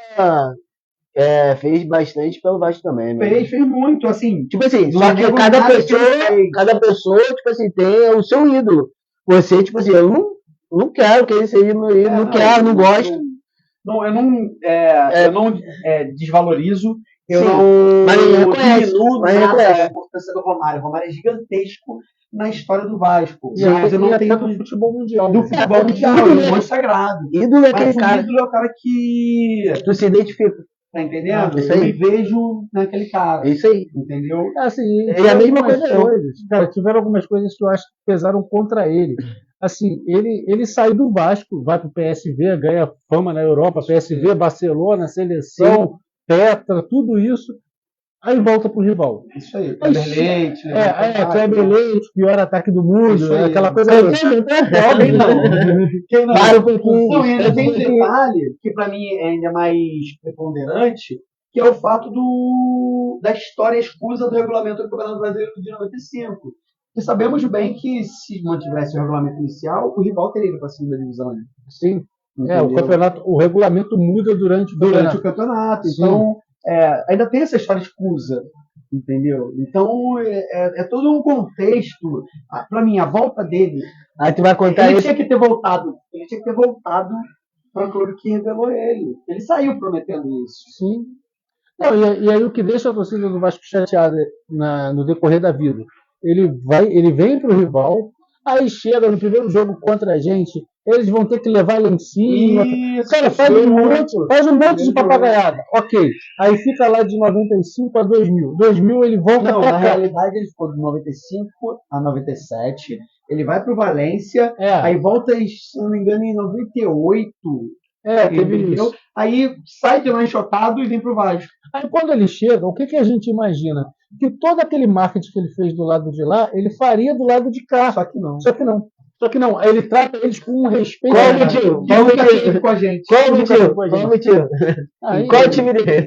S2: fez bastante pelo Vasco também, né?
S3: fez muito, assim.
S2: Tipo assim, só que cada pessoa, tipo assim, tem o seu ídolo. Você, tipo assim, eu não quero que ele seja meu ídolo, não gosto.
S3: Eu não desvalorizo, eu
S2: Sim,
S3: não
S2: mas ele reconhece,
S3: diminuo
S2: mas ele
S3: nada
S2: reconhece.
S3: a importância do Romário. O Romário é gigantesco na história do Vasco.
S1: E
S3: Mas eu não
S1: até
S3: tenho
S1: do futebol mundial.
S3: do futebol mundial, ele é um sagrado.
S2: Ídolo é aquele
S3: Mas o
S2: cara.
S3: ídolo é o cara que.
S2: Tu se identifica.
S3: Tá entendendo?
S2: Isso
S3: Eu
S2: aí.
S3: me vejo naquele cara.
S2: É isso aí.
S3: Entendeu?
S1: Assim,
S2: É a mesma
S1: algumas
S2: coisa, não.
S1: coisas, cara, tiveram algumas coisas que eu acho que pesaram contra ele. Assim, ele sai do Vasco, vai pro PSV, ganha fama na Europa, PSV, Barcelona, seleção, Petra, tudo isso, aí volta pro rival.
S3: Isso aí. Kleber Leite.
S1: Kleber Leite, pior ataque do mundo,
S3: Isso aí.
S1: aquela coisa.
S3: Quem não? Quem não?
S2: Para um pouquinho.
S3: Não, e ainda tem um detalhe que para mim é ainda mais preponderante, que é o fato da história escusa do regulamento do Campeonato Brasileiro de 95. E sabemos bem que se mantivesse o regulamento inicial, o rival teria ido para a segunda divisão. Né?
S1: Sim.
S3: Entendeu?
S1: O regulamento muda durante
S3: o campeonato. Então, ainda tem essa história escusa. Entendeu? Então, é todo um contexto. Para mim, a volta dele.
S2: Aí tu vai contar
S3: Ele
S2: isso.
S3: tinha que ter voltado. Ele tinha que ter voltado para o clube que revelou ele. Ele saiu prometendo isso.
S1: Sim. Não, e aí o que deixa a torcida do Vasco chateada no decorrer da vida? Ele vem pro rival, aí chega no primeiro jogo contra a gente, eles vão ter que levar lá em cima.
S3: Isso,
S1: Cara, faz um monte de papagaiada. Ok. Aí fica lá de 95 a 2000. 2000 ele volta
S3: Não,
S1: pra
S3: na
S1: cá.
S3: realidade ele ficou de 95 a 97. Ele vai pro Valência,
S1: É.
S3: aí volta, se não me engano, em 98.
S1: Teve
S3: Entendeu?
S1: isso.
S3: Aí sai de lá enxotado e vem pro Vasco.
S1: Aí quando ele chega, o que a gente imagina? Que todo aquele marketing que ele fez do lado de lá, ele faria do lado de cá.
S3: Só que não.
S1: Só que não. Aí ele trata eles com um respeito.
S2: Qual o motivo?
S3: Que nunca teve com a gente.
S2: Qual o motivo?
S1: Aí,
S2: Qual o time dele?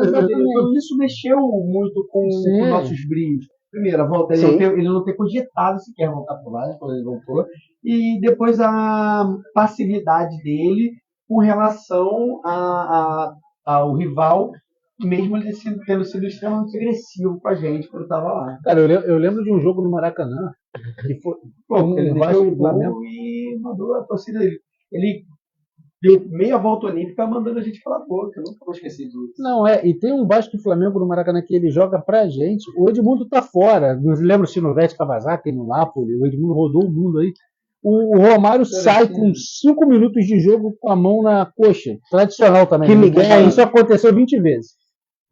S3: Então, isso mexeu muito com os nossos brilhos. Primeiro, a volta, ele não ter cogitado sequer voltar pro Vasco quando ele voltou. E depois a passividade dele com relação ao rival, mesmo ele tendo sido extremamente agressivo com a gente quando estava lá.
S1: Cara, eu lembro de um jogo no Maracanã, que foi
S3: Pô, ele
S1: Vasco
S3: meteu
S1: e
S3: um
S1: Flamengo.
S3: gol e mandou a torcida dele. Ele deu meia volta olímpica mandando a gente falar boca. Eu nunca vou esquecer disso.
S1: Não, e tem um Vasco e Flamengo no Maracanã que ele joga pra gente. O Edmundo tá fora. Não lembra o Sinovete Kawasaki no Napoli? O Edmundo rodou o mundo aí. O Romário sai com 5 minutos de jogo com a mão na coxa. Tradicional também.
S2: Que Miguel.
S1: Isso aconteceu 20 vezes.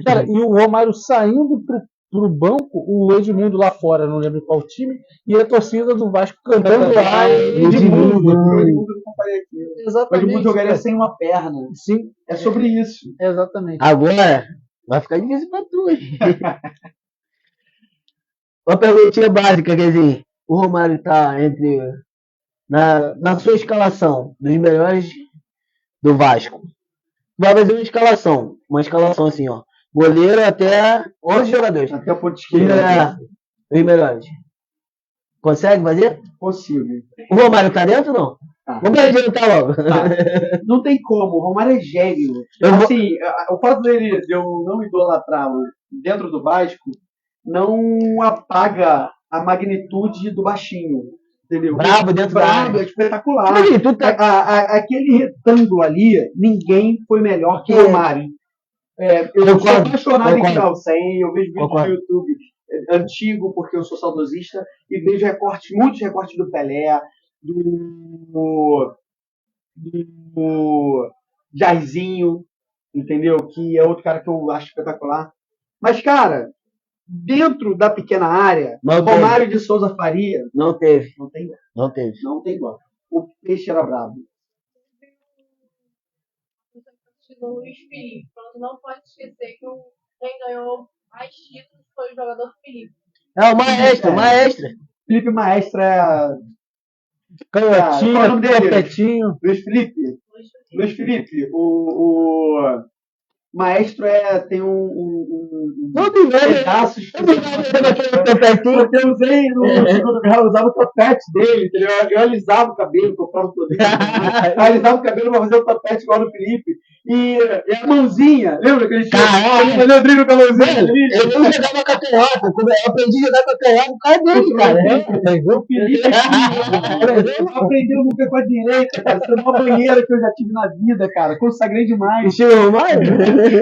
S1: Cara, e o Romário saindo pro banco, o Edmundo lá fora, não lembro qual time, e a torcida do Vasco cantando lá.
S3: Edmundo não faria aquilo. O
S1: Exatamente.
S3: Edmundo jogaria sem uma perna.
S1: Sim,
S3: É sobre isso.
S1: exatamente.
S2: Agora, vai ficar difícil pra tu. Hein? Uma perguntinha básica, quer dizer, o Romário tá na sua escalação dos melhores do Vasco. Vai fazer uma escalação assim, ó. Goleiro até 11 jogadores.
S3: Até o ponto
S2: Os
S3: esquerdo.
S2: melhores. Os melhores. Consegue fazer?
S3: Possível.
S2: O Romário tá dentro ou não?
S3: Tá.
S2: Vamos adiantar logo.
S3: Não tem como. O Romário é gênio. Assim, o fato de eu não idolatrá-lo dentro do Vasco não apaga a magnitude do baixinho. Entendeu?
S2: Brabo dentro da área.
S3: É espetacular.
S2: Aí, tu tá...
S3: Aquele retângulo ali, ninguém foi melhor que o Romário. Eu sou apaixonado em final 100, eu vejo vídeos no YouTube antigo, porque eu sou saudosista, e vejo muitos recortes do Pelé, do Jairzinho, entendeu? Que é outro cara que eu acho espetacular. Mas, cara, dentro da pequena área, Romário de Souza Faria...
S2: Não teve.
S3: Não tem igual.
S2: Não teve.
S3: Não tem igual. O peixe era brabo.
S4: Do Luiz Felipe. Então, não pode esquecer que quem ganhou mais títulos foi o jogador Felipe.
S2: É o maestro.
S3: Felipe Maestro é...
S1: Canhotinho, topetinho.
S3: Luiz Felipe. O Maestro tem pedaços. Eu usei no segundo grau, eu usava o topete dele, entendeu? Eu alisava o cabelo, comprava o cabelo. Eu alisava o cabelo pra fazer o topete igual no Felipe. E a mãozinha, lembra que a gente fazia o drible com a mãozinha?
S2: Eu não jogava com a canhota. Eu aprendi a jogar com a canhota por causa dele, cara.
S3: O Felipe aprendeu nunca com a direita, cara. Isso é uma banheira que eu já tive na vida, cara. Consagrei demais.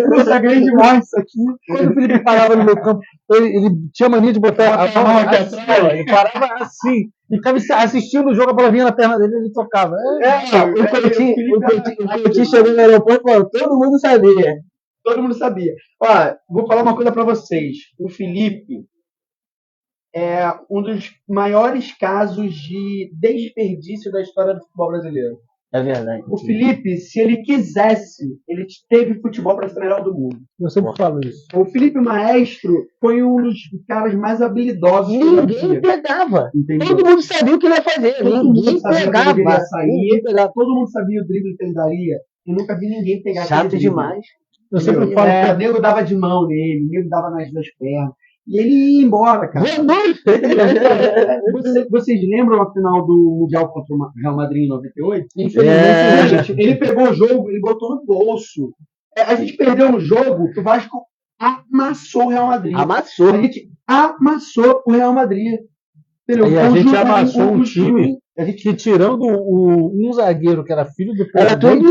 S3: Consagrei demais isso aqui.
S1: Quando o Felipe parava no meu campo, ele tinha mania de botar a mão aqui atrás. Ele parava assim. E ficava assistindo o jogo, a bola vinha na perna dele e ele tocava.
S2: O Coutinho chegou no aeroporto e falou, todo mundo sabia.
S3: Todo mundo sabia. Ó, vou falar uma coisa pra vocês. O Felipe é um dos maiores casos de desperdício da história do futebol brasileiro.
S2: É verdade.
S3: O Felipe, se ele quisesse, ele teve futebol para ser o melhor do mundo.
S1: Eu sempre falo isso.
S3: O Felipe Maestro foi um dos caras mais habilidosos.
S2: Ninguém pegava.
S3: Entendeu?
S2: Todo mundo sabia o que ele ia fazer. Ninguém pegava.
S3: Todo mundo sabia o drible que ele daria. Eu nunca vi ninguém pegar.
S2: Chato demais.
S3: Eu sempre falo que o nego dava de mão nele, o nego dava nas duas pernas. E ele ia embora, cara. Vocês lembram a final do Mundial contra o Real Madrid em 98? Infelizmente, ele pegou o jogo, ele botou no bolso. A gente perdeu no jogo que o Vasco amassou o Real Madrid.
S2: Amassou.
S3: A gente amassou o Real Madrid.
S1: Entendeu? E a gente amassou um time que, tirando um zagueiro que era filho do presidente,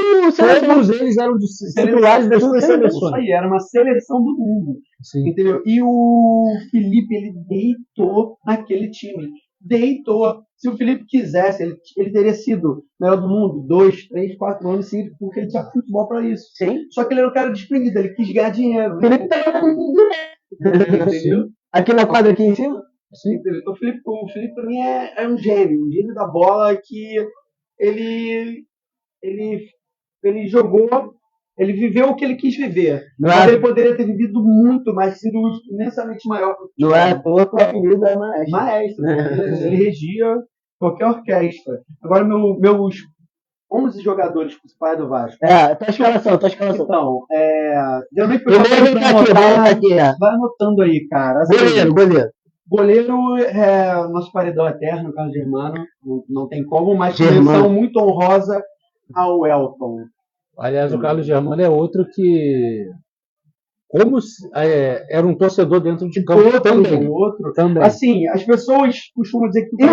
S1: todos eles eram de titulares das suas seleções.
S3: Isso aí, era uma seleção do mundo.
S1: Sim.
S3: Entendeu? E o Felipe, ele deitou naquele time. Deitou. Se o Felipe quisesse, ele teria sido melhor do mundo 2, 3, 4 anos seguidos, porque ele tinha futebol para isso.
S2: Sim.
S3: Só que ele era um cara desprendido, ele quis ganhar dinheiro.
S2: O Felipe tava entendeu? Aqui na quadra, aqui em cima?
S3: Sim. O Felipe para mim é um gênio da bola que ele jogou, ele viveu o que ele quis viver. Mas ele poderia ter vivido muito mais, sido imensamente maior.
S2: Não é por que o apelido é Maestro.
S3: Maestro. Ele regia qualquer orquestra. Agora, meus 11 jogadores principais do Vasco.
S2: Tua escalação.
S3: Então, geralmente vai anotando aí, cara. Assim, Goleiro é nosso paredão eterno, o Carlos Germano. Não tem como, mas menção muito honrosa ao Elton.
S1: Aliás, o Carlos Germano é outro que, como era um torcedor dentro de campo também.
S3: outro.
S1: Também.
S3: Assim, as pessoas costumam dizer que
S2: E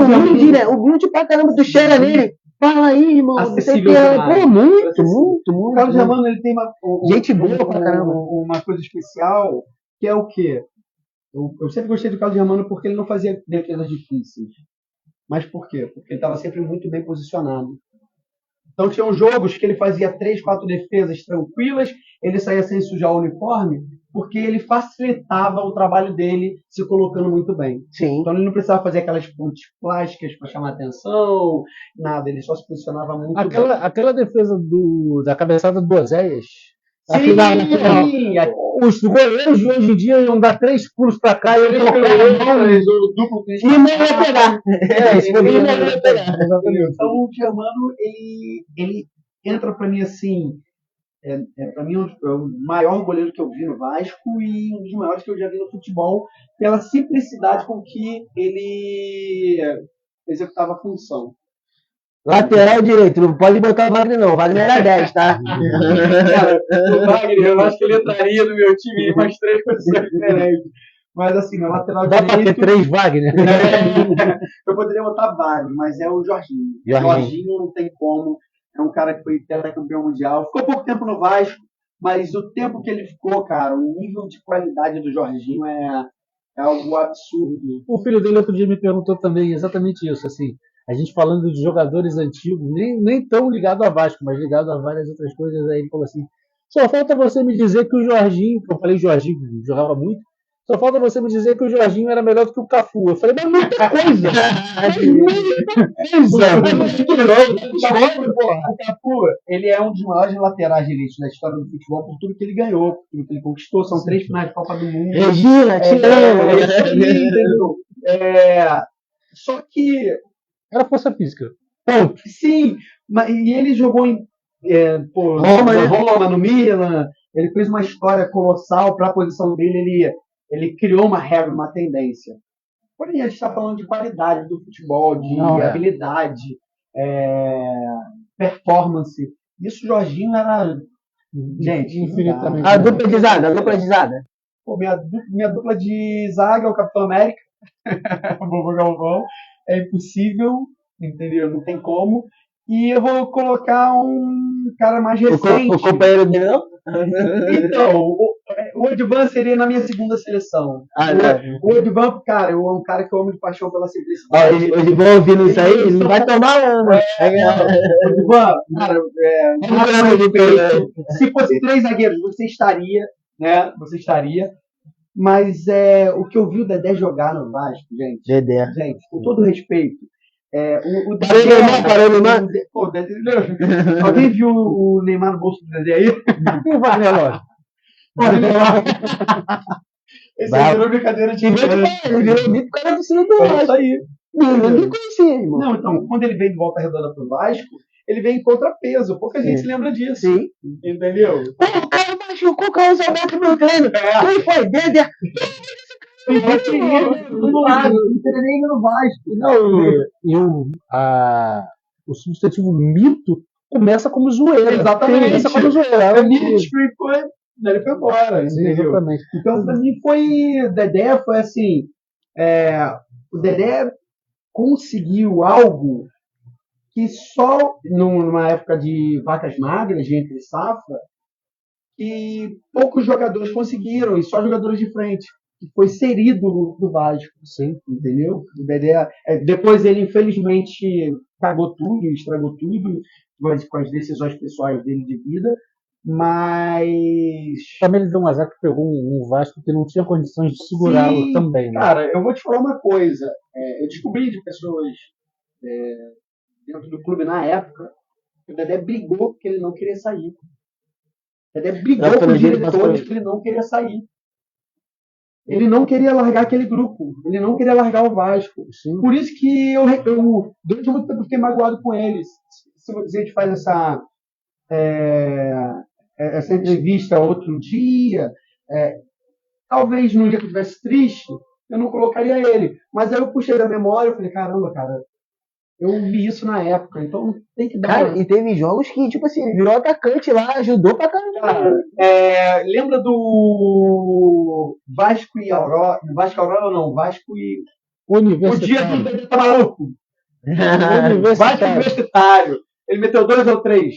S2: o humilde pra caramba, tu chega nele. Fala aí, irmão.
S3: Acessível
S2: Você tem...
S3: demais.
S2: Pô, muito,
S3: Acessível.
S2: muito,
S3: O
S2: muito.
S3: Carlos
S2: muito.
S3: Germano, ele tem
S2: Gente boa pra caramba.
S3: uma coisa especial, que é o quê? Eu sempre gostei do Carlos Germano porque ele não fazia defesas difíceis. Mas por quê? Porque ele estava sempre muito bem posicionado. Então tinham jogos que ele fazia 3, 4 defesas tranquilas, ele saía sem sujar o uniforme, porque ele facilitava o trabalho dele se colocando muito bem.
S2: Sim.
S3: Então ele não precisava fazer aquelas pontes plásticas para chamar atenção, nada, ele só se posicionava muito bem.
S1: Aquela defesa da cabeçada do Oséias.
S3: Sim,
S1: Os goleiros de hoje em dia iam dar 3 pulos pra cá e ele
S3: duplo
S2: E não ia pegar.
S3: ele
S2: não ia pegar.
S3: Então o Germano, ele entra para mim assim, para mim o maior goleiro que eu vi no Vasco e um dos maiores que eu já vi no futebol, pela simplicidade com que ele executava a função.
S2: Lateral direito, não pode botar o Wagner não. O Wagner era 10, tá?
S3: Cara, o Wagner, eu acho que ele entraria no meu time em umas 3 pessoas diferentes. Mas assim, no lateral
S1: Dá pra ter
S3: direito.
S1: 3 Wagner.
S3: Eu poderia botar vários, mas é o Jorginho. Jorginho não tem como. É um cara que foi tetracampeão mundial. Ficou pouco tempo no Vasco, mas o tempo que ele ficou, cara, o nível de qualidade do Jorginho é algo absurdo.
S1: O filho dele outro dia me perguntou também exatamente isso, assim, a gente falando de jogadores antigos, nem tão ligado a Vasco, mas ligado a várias outras coisas, aí ele falou assim, só falta você me dizer que o Jorginho, que eu falei Jorginho, que jogava muito, só falta você me dizer que o Jorginho era melhor do que o Cafu. Eu falei, mas muita coisa!
S3: O Cafu, ele é um dos maiores laterais direitos da história do futebol por tudo que ele ganhou, por tudo que ele conquistou. São 3 finais de Copa do Mundo.
S2: Regina, te amo.
S3: Isso aí, entendeu? Só que
S1: Era força física.
S3: sim, e ele jogou em Roma, no Milan, ele fez uma história colossal para a posição dele, ele criou uma regra, uma tendência. Porém, a gente está falando de qualidade do futebol, de habilidade, performance. Isso, Jorginho era, gente,
S1: infinitamente.
S2: A dupla de zaga.
S3: Pô, minha dupla de zaga é o Capitão América, o Vovô Galvão, é impossível, entendeu? Não tem como. E eu vou colocar um cara mais recente.
S2: O companheiro dele não?
S3: Então, o Edvan seria na minha segunda seleção. O Edvan, cara, é um cara que eu amo de paixão pela simplicidade.
S2: O Edvan ouvindo isso aí, ele não vai tomar uma.
S3: Edvan, cara, se fosse 3 zagueiros, você estaria, né? Você estaria. Mas o que eu vi o Dedé jogar no Vasco, gente. Gente, com todo respeito. O Dedé.
S2: Parou o Neymar?
S3: Pô, o Dedé, alguém viu o Neymar no bolso do Dedé aí?
S1: E o Wagner Love?
S3: Esse aí virou brincadeira de
S2: Ele virou mito por causa do sino do
S3: É
S2: Vasco.
S3: isso aí.
S2: Ninguém conhecia, irmão.
S3: Não, então, quando ele veio de Volta Redonda pro Vasco, ele veio em contrapeso. Pouca gente se lembra disso.
S2: Sim.
S3: Entendeu?
S2: Pô, o cara machucou o Carlos Alberto no treino. Quem foi? Dedé.
S3: Do lado, não teria nem ido no Vasco.
S1: Não, o substantivo mito começa como zoeira.
S3: Exatamente.
S1: Começa como zoeira.
S3: Ele foi embora. Entendeu?
S1: Exatamente.
S3: Então, pra mim, Dedé foi assim. O Dedé conseguiu algo que só numa época de vacas magras, de entre safra, que poucos jogadores conseguiram, e só jogadores de frente, que foi ser ídolo do Vasco. Sim, entendeu? O Dedé, depois ele, infelizmente, cagou tudo, estragou tudo, com as decisões pessoais dele de vida, mas...
S1: Também ele deu um azar que pegou um Vasco que não tinha condições de segurá-lo também, né?
S3: Cara, eu vou te falar uma coisa. Eu descobri de pessoas dentro do clube na época que o Dedé brigou porque ele não queria sair. O Dedé brigou com os diretores que ele não queria sair. Ele não queria largar aquele grupo. Ele não queria largar o Vasco. Sim. Por isso que eu durante muito tempo fiquei magoado com eles. Se a gente faz essa entrevista outro dia, talvez num dia que eu estivesse triste, eu não colocaria ele. Mas aí eu puxei da memória e falei, caramba, cara, Eu vi isso na época, então tem que dar
S2: Cara, e teve jogos que, tipo assim, ele virou atacante lá, ajudou pra caramba.
S3: Cara, lembra do Vasco e Aurora? Vasco e Aurora não, Vasco e. O dia do
S1: Universitário.
S3: Dedé tá maluco. Vasco
S1: Universitário.
S3: Universitário. Ele meteu 2 ou 3.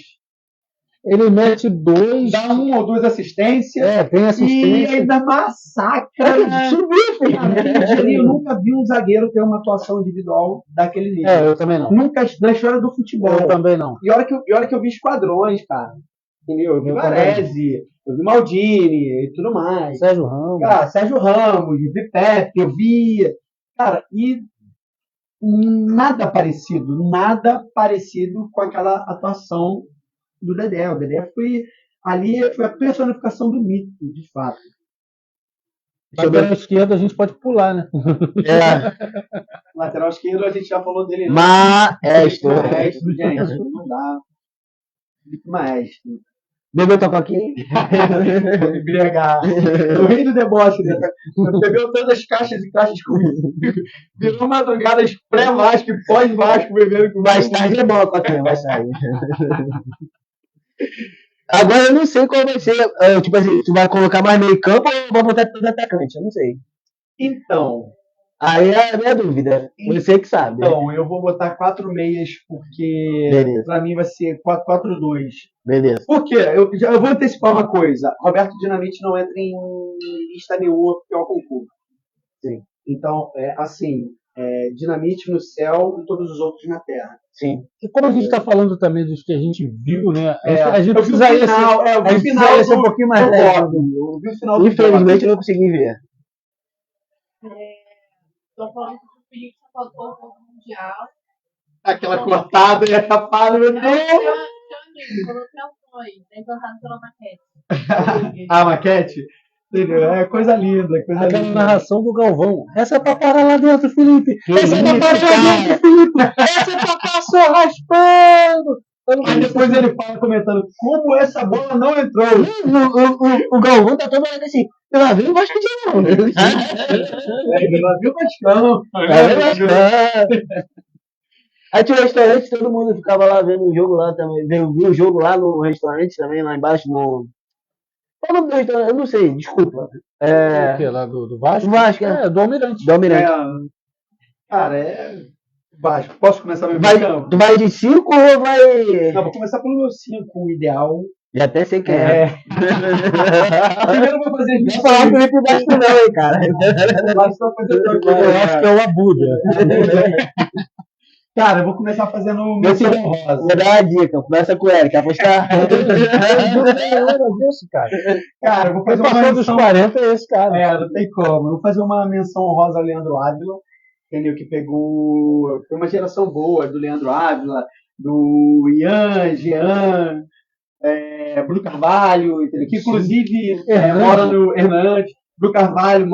S1: Ele mete 2.
S3: Dá 1 ou 2 assistências.
S1: Tem
S3: E
S1: assistência.
S3: ainda massacra.
S2: Subiu, filho.
S3: Cara, eu nunca vi um zagueiro ter uma atuação individual daquele nível.
S1: Eu também não.
S3: Nunca na história do futebol.
S1: Eu também não.
S3: E olha que eu vi esquadrões, cara. Entendeu? Eu vi
S1: Eu
S3: Varese, eu vi Maldini e tudo mais.
S1: Sérgio Ramos.
S3: Cara, Sérgio Ramos, eu vi Pepe, eu vi. Cara, e nada parecido com aquela atuação do Dedé. O Dedé foi a personificação do mito, de fato.
S1: Lateral esquerdo a gente pode pular, né?
S3: Lateral esquerdo a gente já falou dele.
S2: Maestro.
S3: Maestro, gente, não dá. Maestro.
S2: Bebeu tua coquinha?
S3: Embriagar. O rei do deboche, né? Bebeu todas as caixas e caixas comigo. Virou madrugadas pré-Vasco e pós-Vasco bebendo com
S2: Mais tarde é bom a coquinha, mais tarde. Agora eu não sei qual vai ser. Tipo assim, tu vai colocar mais meio campo ou vai botar todo atacante? Eu não sei.
S3: Então.
S2: Aí é a minha dúvida. Você que sabe.
S3: Então, eu vou botar 4 meias, porque
S2: Beleza.
S3: pra mim vai ser 4-4-2.
S2: Beleza.
S3: Por quê? Eu vou antecipar uma coisa. Roberto Dinamite não entra em lista nenhuma porque é o concurso.
S2: Sim.
S3: Então, Dinamite no céu e todos os outros na terra.
S2: Sim.
S1: E como a gente está falando também dos que a gente viu, né? A gente
S3: Eu vi o
S1: precisaria
S3: final,
S1: ser,
S3: eu vi
S1: a
S3: o
S1: gente
S3: final
S1: precisaria ser
S3: do-
S1: um pouquinho mais
S3: do
S1: leve.
S3: Bob. Eu vi o final do
S2: Infelizmente eu não consegui ver.
S4: Tô falando que o Felipe só faltou o ponto mundial.
S3: Aquela cortada e a tapada, meu Deus!
S4: Quando pensou aí, tem cantado pela maquete.
S3: A maquete? Entendeu? É coisa linda, coisa
S1: Aquela
S3: linda.
S1: narração do Galvão. Essa é pra parar lá dentro, Felipe.
S2: Que
S1: Essa é pra
S2: isso,
S1: parar lá
S2: cara.
S1: dentro, Felipe. Essa é pra passar raspando. Eu não
S3: Aí depois ele fala comentando como essa bola não entrou.
S2: O Galvão tá todo mundo assim. Eu lá vi o Vasco de novo.
S3: Ela viu o Vascão.
S2: Aí tinha um restaurante, todo mundo ficava lá vendo o jogo lá também. Viu o jogo lá no restaurante também, lá embaixo no. Qual o nome do restaurante? Eu não sei, desculpa.
S1: O que lá do Vasco?
S2: Do Vasco, é.
S1: Do Almirante.
S2: Do Almirante.
S3: Cara, Vasco. Posso começar meu campo?
S2: Tu vai de 5 ou vai.
S3: Não, vou começar pelo meu 5, o ideal.
S2: Já até sei quem é.
S3: Primeiro eu vou fazer
S2: Não falar Felipe Vasco não, hein, cara.
S1: Eu acho que é o Abuda.
S3: Cara, eu vou começar fazendo o meu
S2: Vou
S3: rosa.
S2: dar uma dica, começa com ele, quer apostar?
S3: Cara, eu vou fazer uma
S1: Passou dos
S3: menção.
S1: 40 é esse cara.
S3: Não tem como. Eu vou fazer uma menção honrosa ao Leandro Ávila, entendeu? Que pegou. Foi uma geração boa do Leandro Ávila, do Ian, Jean, Bruno Carvalho, entendeu? Que inclusive mora no Hernandes. Bruno Carvalho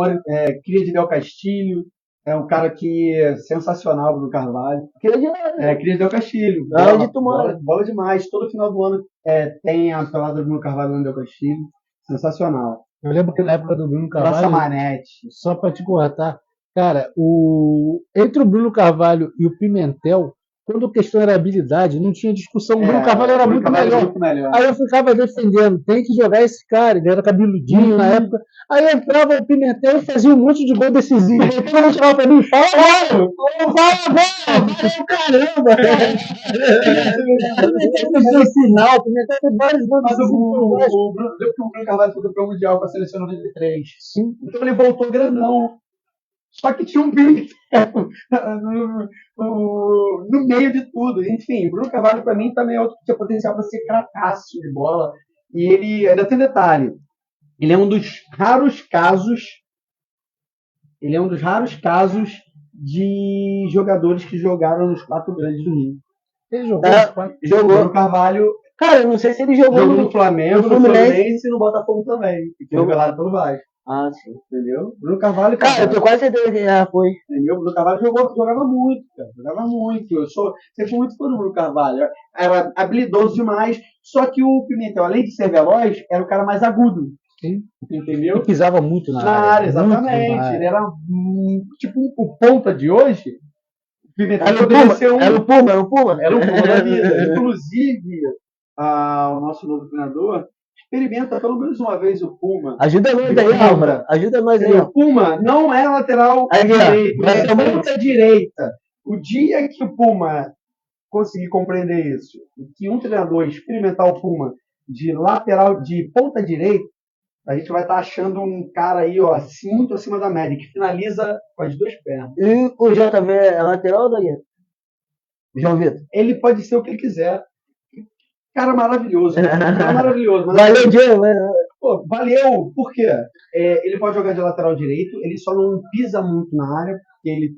S3: cria de Del Castilho. É um cara que é sensacional, Bruno Carvalho. Cria de Del Castilho. Bola demais. Todo final do ano tem a pelada do Bruno Carvalho no Del Castilho. Sensacional.
S1: Eu lembro que na época do Bruno
S3: Praça
S1: Carvalho,
S3: Manete.
S1: só pra te cortar, cara, entre o Bruno Carvalho e o Pimentel, quando a questão era habilidade, não tinha discussão. O Bruno Carvalho era muito melhor. Aí eu ficava defendendo, tem que jogar esse cara, ele era cabeludinho na época. Aí entrava o Pimentel e fazia um monte de gol decisivo. Aí todo mundo chegava pra mim, fala agora! Valeu, caramba! Pimentel final, o Pimentel fez vários gols
S3: Mas
S1: decisivos.
S3: o Bruno Carvalho foi campeão mundial com a seleção 93.
S1: Sim.
S3: Então ele voltou grandão. Só que tinha um Pimentel no meio de tudo. Enfim, o Bruno Carvalho para mim também é outro que tinha potencial para ser crataço de bola. E ele ainda tem detalhe. Ele é um dos raros casos. De jogadores que jogaram nos 4 grandes do Rio.
S1: Ele jogou.
S3: O Bruno Carvalho
S2: Cara, eu não sei se ele jogou
S3: no Flamengo, no Fluminense e no Botafogo também. Foi revelado pelo Vasco.
S2: Ah, sim.
S3: Entendeu? Bruno Carvalho,
S2: Cara, eu tô quase certeza que já foi.
S3: Entendeu? O Bruno Carvalho jogava muito, cara. Jogava muito. Eu sempre fui muito fã do Bruno Carvalho. Era habilidoso demais. Só que o Pimentel, além de ser veloz, era o cara mais agudo.
S1: Sim.
S3: Entendeu?
S1: Ele pisava muito na área.
S3: Exatamente. Ele era tipo o ponta de hoje. Pimentel
S2: Era o
S3: poderia
S2: Puma,
S3: ser um.
S2: era o Puma, era o Puma.
S3: Era um Puma da vida. Inclusive, o nosso novo treinador experimenta pelo menos uma vez o Puma.
S2: Ajuda nós
S3: De
S2: aí,
S3: ponta.
S2: Álvaro. Ajuda nós aí,
S3: Entendeu?
S2: ó.
S3: O Puma não é lateral
S2: Aí, ó.
S3: direito,
S2: Vai
S3: é
S2: tomar-
S3: ponta direita. O dia que o Puma conseguir compreender isso, e que um treinador experimentar o Puma de lateral, de ponta direita, a gente vai estar achando um cara aí, ó, muito acima da média, que finaliza com as duas pernas.
S2: E o JV é lateral ou zagueiro? João Vitor.
S3: Ele pode ser o que ele quiser. Cara maravilhoso. Cara maravilhoso. Mas,
S2: Valeu, Diego. Valeu.
S3: pô, valeu. Por quê? Ele pode jogar de lateral direito, ele só não pisa muito na área, porque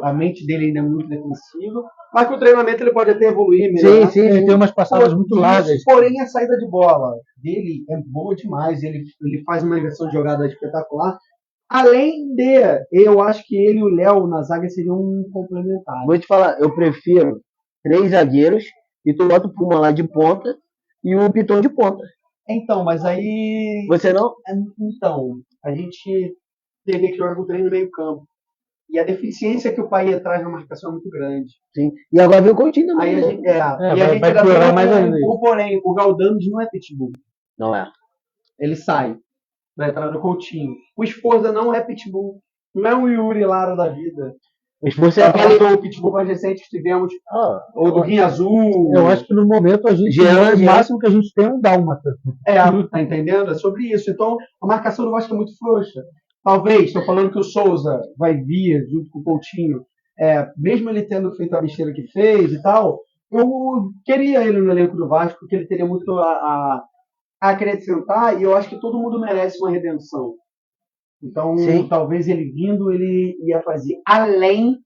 S3: a mente dele ainda é muito defensiva. Mas com o treinamento ele pode até evoluir melhor.
S1: Sim, ele tem umas passadas muito largas.
S3: Porém, a saída de bola dele é boa demais. Ele faz uma inversão de jogada espetacular. Além de, eu acho que ele e o Léo na zaga seriam um complementar.
S2: Vou te falar, eu prefiro 3 zagueiros e tu bota o Puma lá de ponta e o Piton de ponta.
S3: Então, mas aí.
S2: Você não?
S3: Então, a gente teria que jogar com o treino no meio campo. E a deficiência que o Payet traz na marcação é muito grande.
S2: Sim. E agora vem o Coutinho também.
S3: Aí a
S2: né?
S3: gente, e a
S1: vai
S3: gente ainda
S1: piorar
S3: tem
S1: mais ainda isso.
S3: o porém, o Galdames não é pitbull.
S2: Não é.
S3: Ele sai. Vai entrar no Coutinho. O Esforza não é pitbull. Não é um Yuri Lara da vida.
S2: Mas você é
S3: Faltou o pitbull mais recente que tivemos, ou do Rim Azul.
S1: Eu acho que no momento a gente.
S2: Jean.
S1: O máximo que a gente tem é um dálmata.
S3: Tá entendendo? É sobre isso. Então, a marcação do Vasco é muito frouxa. Talvez, estou falando que o Souza vai vir junto com o Coutinho, mesmo ele tendo feito a besteira que fez e tal, eu queria ele no elenco do Vasco, porque ele teria muito a acrescentar, e eu acho que todo mundo merece uma redenção. Então,
S2: Sim.
S3: talvez ele vindo, ele ia fazer além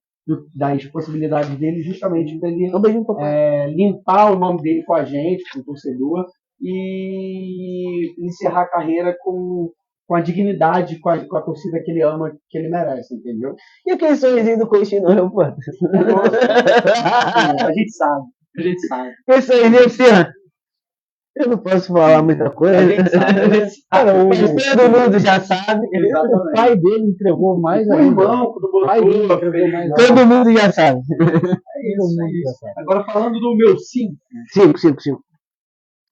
S3: das possibilidades dele, justamente para ele
S2: Um beijinho pro papai.
S3: limpar o nome dele com a gente, com o torcedor, e encerrar a carreira com a dignidade, com a torcida que ele ama, que ele merece, entendeu?
S2: E aquele sorrisinho do Coutinho no aeroporto?
S3: A gente sabe, a gente sabe.
S2: Esse sorrisinho assim, ó. Eu não posso falar muita coisa.
S3: A gente sabe.
S2: Cara, todo mundo já sabe.
S1: O
S3: Exatamente.
S1: pai dele entregou mais
S3: O
S1: ainda.
S3: irmão, quando
S1: O pai dele
S3: botou,
S1: entregou mais ainda.
S2: Todo mundo já sabe.
S1: Todo mundo já sabe.
S3: Agora falando do meu 5,
S2: 5.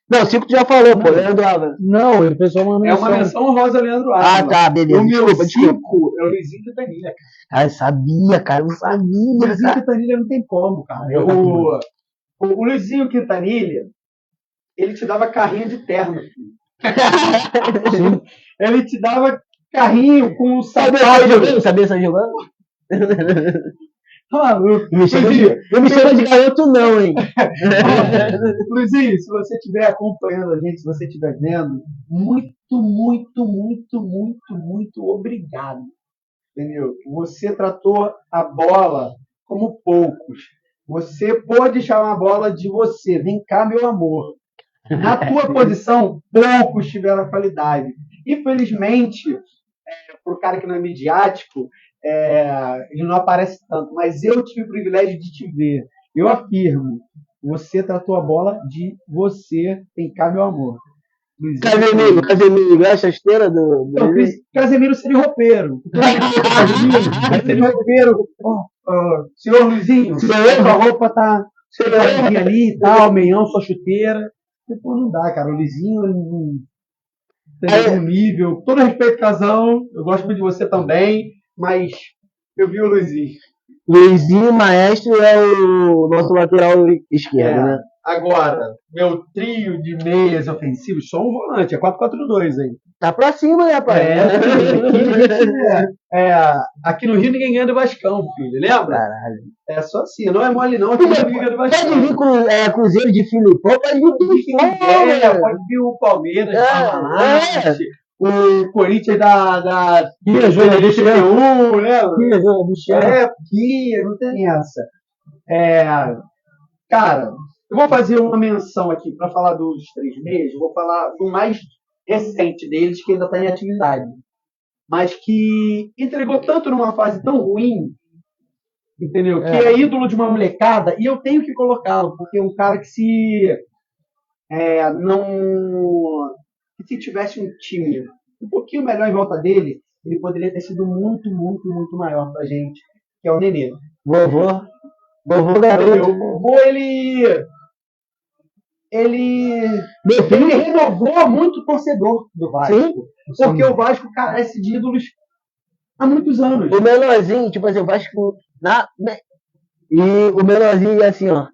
S2: Não, 5 tu já falou, pô. Leandro Álvares.
S1: Não, ele fez só uma
S3: é uma menção honrosa ao Leandro
S2: Ah,
S3: Ávila.
S2: tá, beleza.
S3: O meu
S2: Desculpa.
S3: 5 é o Luizinho Quintanilha, cara.
S2: Cara, eu sabia, cara. Eu sabia,
S3: O Luizinho
S2: cara.
S3: Quintanilha não tem como, cara. O Luizinho Quintanilha, ele te dava carrinho de terno, filho. Ele te dava carrinho com o
S2: Sabia
S3: sapato.
S2: sair jogando? Sabia sair jogando?
S3: Maluco.
S2: Não me chama de garoto, não, hein?
S3: Luizinho, se você estiver acompanhando a gente, se você estiver vendo, muito, muito, muito, muito, muito obrigado. Entendeu? Você tratou a bola como poucos. Você pôde chamar a bola de você. Vem cá, meu amor. Na tua posição, poucos tiveram a qualidade. Infelizmente, para o cara que não é midiático, ele não aparece tanto, mas eu tive o privilégio de te ver. Eu afirmo, você tratou a bola de você. Vem cá, meu amor.
S2: Casemiro, essa esteira do.
S3: Casemiro seria roupeiro. Casemiro seria roupeiro. Senhor Luizinho, sua roupa tá ali e tal, meião, sua chuteira. Depois não dá, cara. O Luizinho, ele não tem um nível. Todo respeito, Casão. Eu gosto muito de você também, mas eu vi o Luizinho.
S2: Luizinho Maestro é o nosso lateral esquerdo, né?
S3: Agora, meu trio de meias ofensivos, só um volante, é 4-4-2, hein?
S2: Tá pra cima, né, rapaz?
S3: Aqui no Rio ninguém ganha do Vascão, filho, lembra?
S2: Caralho.
S3: É só assim, não é mole não, aqui ninguém ganha do Vascão.
S2: Pode vir com Cruzeiro de Filipão, pode vir com
S3: Pode vir o Palmeiras, o Corinthians da
S1: Luciano.
S3: lembra? Não tem essa. Cara, eu vou fazer uma menção aqui para falar dos 3 meses, eu vou falar do mais recente deles, que ainda está em atividade, mas que entregou tanto numa fase tão ruim, entendeu? Que é ídolo de uma molecada, e eu tenho que colocá-lo, porque é um cara que se tivesse um time um pouquinho melhor em volta dele, ele poderia ter sido muito, muito, muito maior pra gente, que é o Nenê.
S2: Vovô. Vovô garoto.
S3: O vovô, ele
S2: Meu filho.
S3: renovou muito o torcedor do Vasco. Porque o Vasco carece de ídolos há muitos anos.
S2: O menorzinho, tipo assim, o Vasco. E o menorzinho ia assim, ó.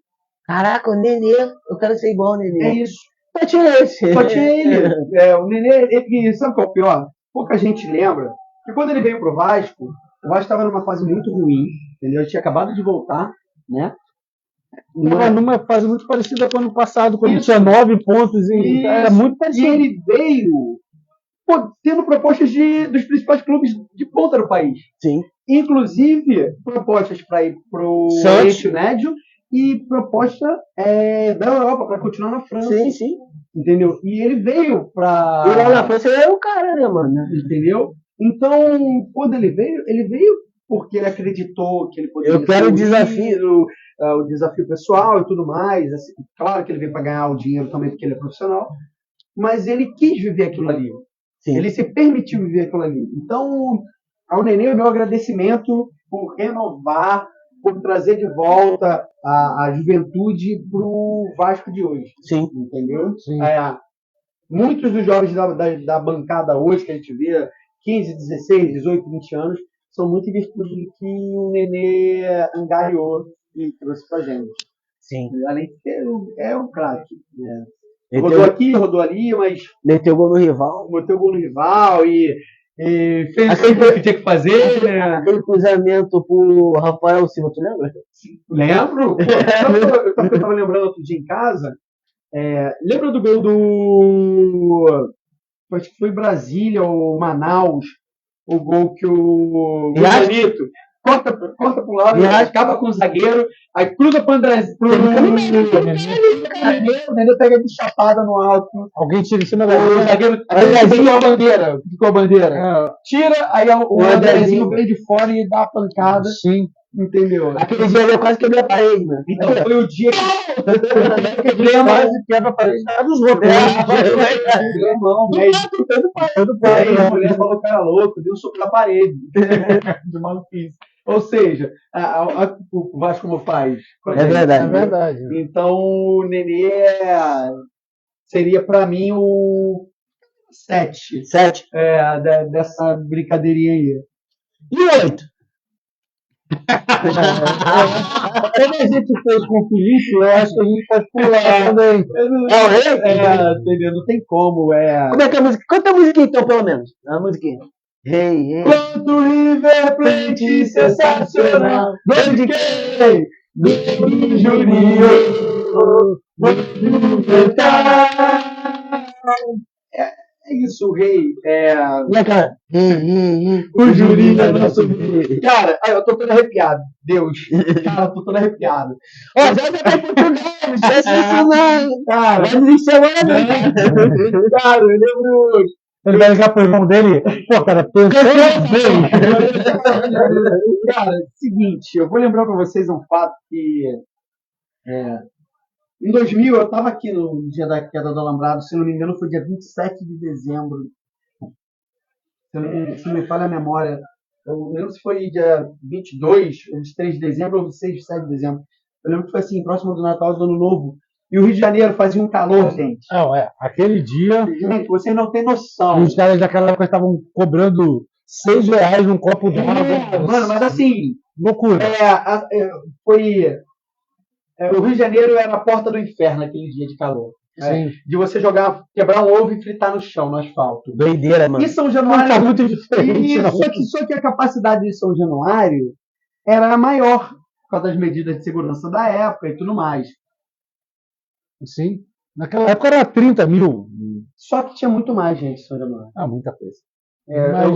S2: Caraca, o Nenê, eu quero ser igual ao
S3: É
S2: Nenê.
S3: isso.
S2: Só tinha esse.
S3: Só tinha ele. O Nenê, ele, sabe qual é o pior? Pouca gente lembra que quando ele veio pro Vasco, o Vasco estava numa fase muito ruim, entendeu? Ele tinha acabado de voltar, né?
S1: Estava numa fase muito parecida com o ano passado, quando
S3: Isso.
S1: tinha 9 pontos e era muito
S3: E
S1: parecido.
S3: ele veio tendo propostas dos principais clubes de ponta do país.
S2: Sim.
S3: Inclusive, propostas para ir para o
S2: Santos.
S3: Oriente Médio e proposta da Europa, para continuar na França.
S2: Sim, sim.
S3: Entendeu? E ele veio para.
S2: E lá na França ele era o cara, né, mano?
S3: Entendeu? Então, quando ele veio porque ele acreditou que ele poderia
S2: Eu quero
S3: ser
S2: o desafio.
S3: o desafio pessoal e tudo mais. Assim, claro que ele veio para ganhar o dinheiro também, porque ele é profissional, mas ele quis viver aquilo ali.
S2: Sim.
S3: Ele se permitiu viver aquilo ali. Então, ao Nenê, o meu agradecimento por renovar, por trazer de volta a juventude para o Vasco de hoje.
S2: Sim.
S3: Entendeu?
S1: Sim.
S3: Muitos dos jovens da bancada hoje, que a gente vê, 15, 16, 18, 20 anos, são muito em virtude do que o Nenê angariou e trouxe pra gente.
S2: Sim.
S3: Além de ser um craque. Né?
S2: Meteu,
S3: Rodou aqui, rodou ali, mas
S2: meteu gol no rival.
S3: meteu gol no rival e fez o que tinha que fazer. Né?
S2: Aquele cruzamento pro Rafael Silva, tu lembra?
S3: Lembro? Pô, sabe o que eu tava lembrando outro dia em casa? Lembra do gol do. Acho que foi Brasília ou Manaus, o gol que o Bonito corta pro lado, acaba com o zagueiro, aí cruza pro André. O Nenê pega de chapada no alto.
S1: Alguém tira em cima da
S3: O zagueiro ficou a bandeira. Tira, aí o Andrezinho vem de fora e dá a pancada.
S1: Sim.
S3: Entendeu?
S2: Aquele dia eu quase quebrei a parede, mano.
S3: Então, foi o dia que
S1: Ele quase quebra a parede dos outros.
S3: irmão, aí a mulher falou que era louco, deu um soco na parede. De maluquice. Ou seja, o Vasco como faz.
S2: É verdade.
S1: É verdade.
S3: Então, o Nenê seria para mim o 7
S2: 7.
S3: dessa brincadeirinha aí.
S2: E 8?
S1: Como a gente fez com o Felipe, eu acho que a gente pode pular também.
S2: É o rei?
S3: Entendeu? Não tem como.
S2: Como é que é a música? Canta a musiquinha então, pelo menos. A musiquinha. Rei.
S3: Quanto River Plate sensacional. Gol de quem? Do Juninho. É isso, o rei.
S2: Minha cara.
S3: O Juninho é nosso rei. Cara, eu tô todo arrepiado. Deus. Cara, eu tô todo arrepiado.
S2: Ó, já tá em Portugal, não esquece disso não.
S3: Cara,
S2: Vai desistir agora não.
S3: cara, eu lembro.
S1: Ele vai ligar pro irmão dele. Pô, cara, pensou bem.
S3: Cara, seguinte, eu vou lembrar pra vocês um fato que em 2000 eu tava aqui no dia da queda do Alambrado, se não me engano foi dia 27 de dezembro. Se não me falha a memória. Eu não lembro se foi dia 22 ou 23 de dezembro ou 26, 27 de dezembro. Eu lembro que foi assim, próximo do Natal, do Ano Novo. E o Rio de Janeiro fazia um calor, gente.
S1: Não, aquele dia,
S3: Gente, você não tem noção.
S1: os caras daquela época estavam cobrando R$6 num copo d'água.
S3: Mano, mas assim,
S1: Loucura.
S3: o Rio de Janeiro era a porta do inferno aquele dia de calor.
S1: Sim.
S3: De você quebrar um ovo e fritar no chão, no asfalto.
S2: Doideira, mano.
S3: E São
S1: Não
S3: Januário.
S1: tá muito diferente, não.
S3: Só que a capacidade de São Januário era maior por causa das medidas de segurança da época e tudo mais.
S1: Sim. Naquela época era 30 mil.
S3: Só que tinha muito mais gente em São Januário.
S1: Muita coisa.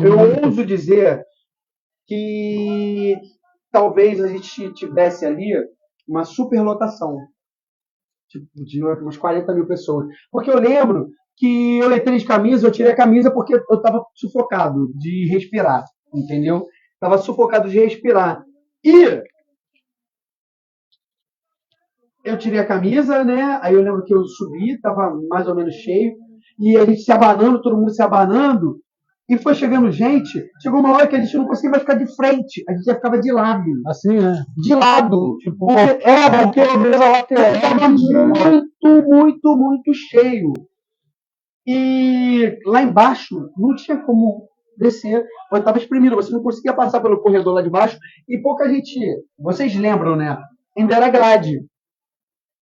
S3: Eu ouso dizer que talvez a gente tivesse ali uma superlotação. Tipo, de umas 40 mil pessoas. Porque eu lembro que eu entrei de camisa, eu tirei a camisa porque eu estava sufocado de respirar, entendeu? Estava sufocado de respirar. E eu tirei a camisa, né? Aí eu lembro que eu subi, estava mais ou menos cheio, e a gente se abanando, todo mundo se abanando, E foi chegando gente, chegou uma hora que a gente não conseguia mais ficar de frente, a gente já ficava de lado.
S1: Assim, né?
S3: De lado.
S1: Tipo,
S3: Porque a mesa lateral estava muito cheio. E lá embaixo não tinha como descer, eu estava espremido, você não conseguia passar pelo corredor lá de baixo, e pouca gente, vocês lembram, né? Ainda era grade.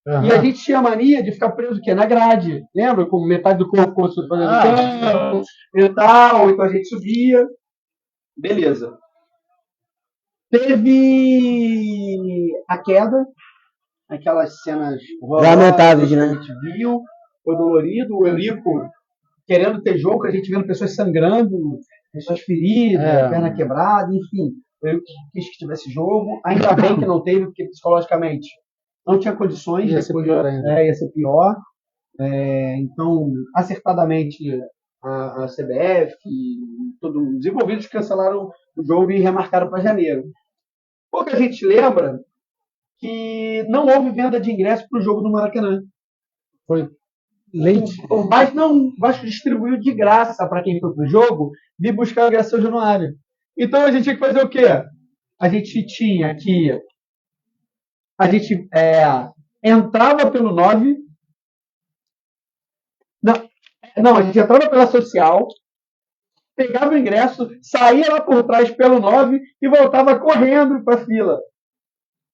S3: E a gente tinha a mania de ficar preso o quê? Na grade. Lembra? Com metade do corpo fazendo campo e tal, então a gente subia. Beleza. Teve a queda, aquelas cenas
S2: lamentáveis, né?
S3: que a gente viu, foi dolorido, o Eurico querendo ter jogo, a gente vendo pessoas sangrando, pessoas feridas, perna quebrada, enfim. Eu quis que tivesse jogo, ainda bem que não teve, porque psicologicamente não tinha condições.
S1: Ia ser pior ainda.
S3: Ia ser pior. Então, acertadamente, a CBF e todos os envolvidos cancelaram o jogo e remarcaram para janeiro. Pouca gente lembra que não houve venda de ingresso para o jogo do Maracanã.
S1: Foi leite.
S3: Mas não, o Vasco distribuiu de graça para quem foi para o jogo vir buscar o ingresso em São Januário. Então a gente tinha que fazer o quê? A gente tinha que. A gente entrava pelo 9. Não, a gente entrava pela social, pegava o ingresso, saía lá por trás pelo 9 e voltava correndo para a fila.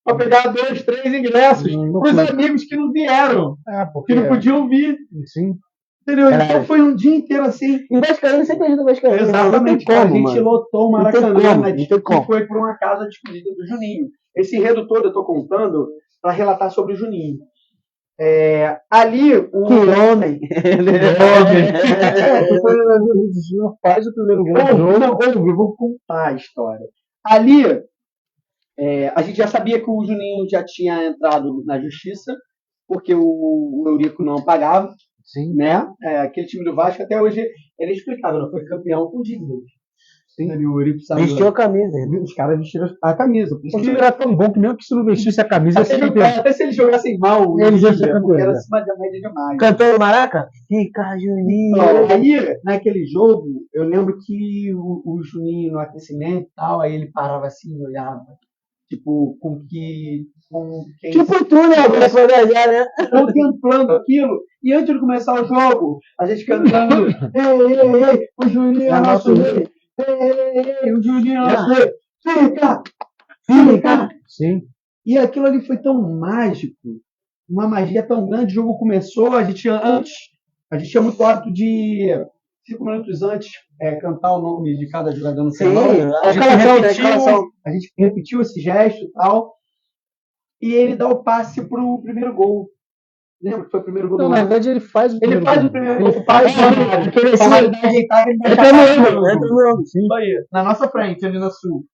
S3: Para pegar 2, 3 ingressos para os amigos que não vieram, que não podiam vir.
S1: Sim.
S3: Entendeu? Então foi um dia inteiro assim.
S2: E o Vascaíno sempre ajuda o Vascaíno.
S3: Exatamente,
S2: como,
S3: a gente lotou o Maracanã,
S2: e
S3: foi por uma casa despedida do Juninho. Esse enredo todo eu estou contando para relatar sobre o Juninho. Ali, o...
S2: Que homem!
S1: Faz o primeiro gol do jogo.
S3: Eu vou contar a história. Ali, a gente já sabia que o Juninho já tinha entrado na justiça, porque o Eurico não pagava.
S1: Sim.
S3: Né? Aquele time do Vasco, até hoje, ele é explicado, não foi campeão com dívidas.
S2: O Eurico vestiu a camisa.
S3: Os caras vestiram a camisa.
S1: O time era tão bom que mesmo que se não vestisse a camisa,
S3: até se eles jogassem mal,
S1: eles iam ser
S3: porque era acima da média demais.
S2: Cantou Maraca? Fica, Juninho.
S3: Aí, naquele jogo, eu lembro que o Juninho, no aquecimento e tal, aí ele parava assim e olhava. Tipo,
S2: tipo tu, né? Né?
S3: Contemplando aquilo. E antes de começar o jogo, a gente cantando: ei, o Juninho é nosso rei. Ei, o Juninho é nosso rei. Fica.
S1: Sim.
S3: E aquilo ali foi tão mágico, uma magia tão grande. O jogo começou, a gente tinha muito hábito de 5 minutos antes cantar o nome de cada jogador no final. A gente repetiu esse gesto e tal. E ele dá o passe pro primeiro gol. Lembra que foi o primeiro gol do
S1: Na verdade, ele faz o primeiro gol.
S3: Ele faz na nossa frente, ali na sul.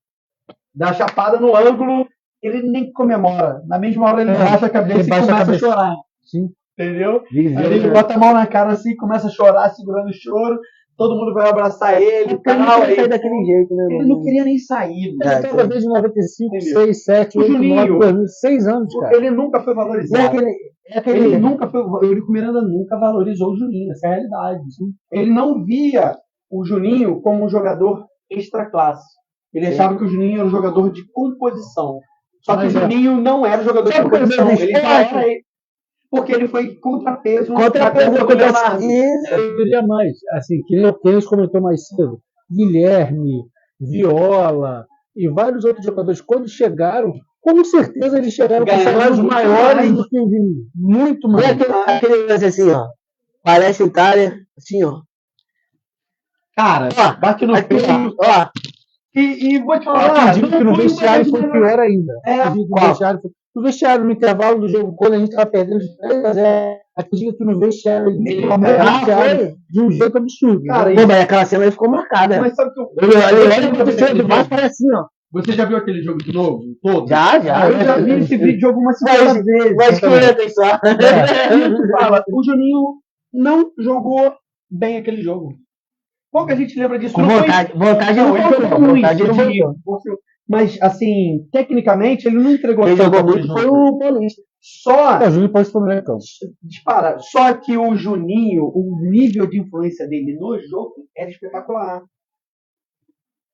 S3: Dá a chapada no ângulo, ele nem comemora. Na mesma hora ele baixa a cabeça e começa a chorar.
S1: Sim.
S3: Entendeu? Aí ele bota a mão na cara assim, começa a chorar, segurando o choro. Todo mundo vai abraçar ele.
S2: Ele não queria sair daquele jeito, né?
S3: Ele não queria nem sair.
S1: Ele estava desde 95, 6, 7, 8, 9, 2000, 6 anos, cara.
S3: Ele nunca foi valorizado. Ele nunca foi. O Eurico Miranda nunca valorizou o Juninho, essa é a realidade. Ele não via o Juninho como um jogador extra classe. Ele achava que o Juninho era um jogador de composição. Só que o Juninho não era jogador de composição. Ele já era porque ele foi contrapeso do Leonardo.
S1: Eu diria mais, assim, que nem o Keynes comentou mais cedo, Guilherme, Viola e vários outros jogadores, quando chegaram, com certeza eles chegaram com salários maiores do que o Juninho. Muito mais.
S2: Aquele lance assim, ó. Parece Itália, assim, ó.
S3: Cara, bate no peito.
S2: Ó.
S3: E vou te falar,
S1: acredito que no vestiário foi pior ainda. No vestiário, no intervalo do jogo, quando a gente estava perdendo de 3-0, acredito que no vestiário ele de um jeito absurdo.
S2: Cara, mas aquela cena aí ficou marcada.
S3: Mas sabe que
S2: assim, ó.
S3: Você já viu aquele jogo de novo? Todo?
S2: Já.
S3: Eu já vi esse vídeo algumas vezes.
S2: Mas que só.
S3: Fala, o Juninho não jogou bem aquele jogo. Pouca gente lembra disso.
S2: Com vontade
S3: mas, assim, tecnicamente, ele não entregou.
S2: Quem jogou muito foi o Paulista.
S1: O Juninho pode ser molecão.
S3: Dispara. Só que o Juninho, o nível de influência dele no jogo era espetacular.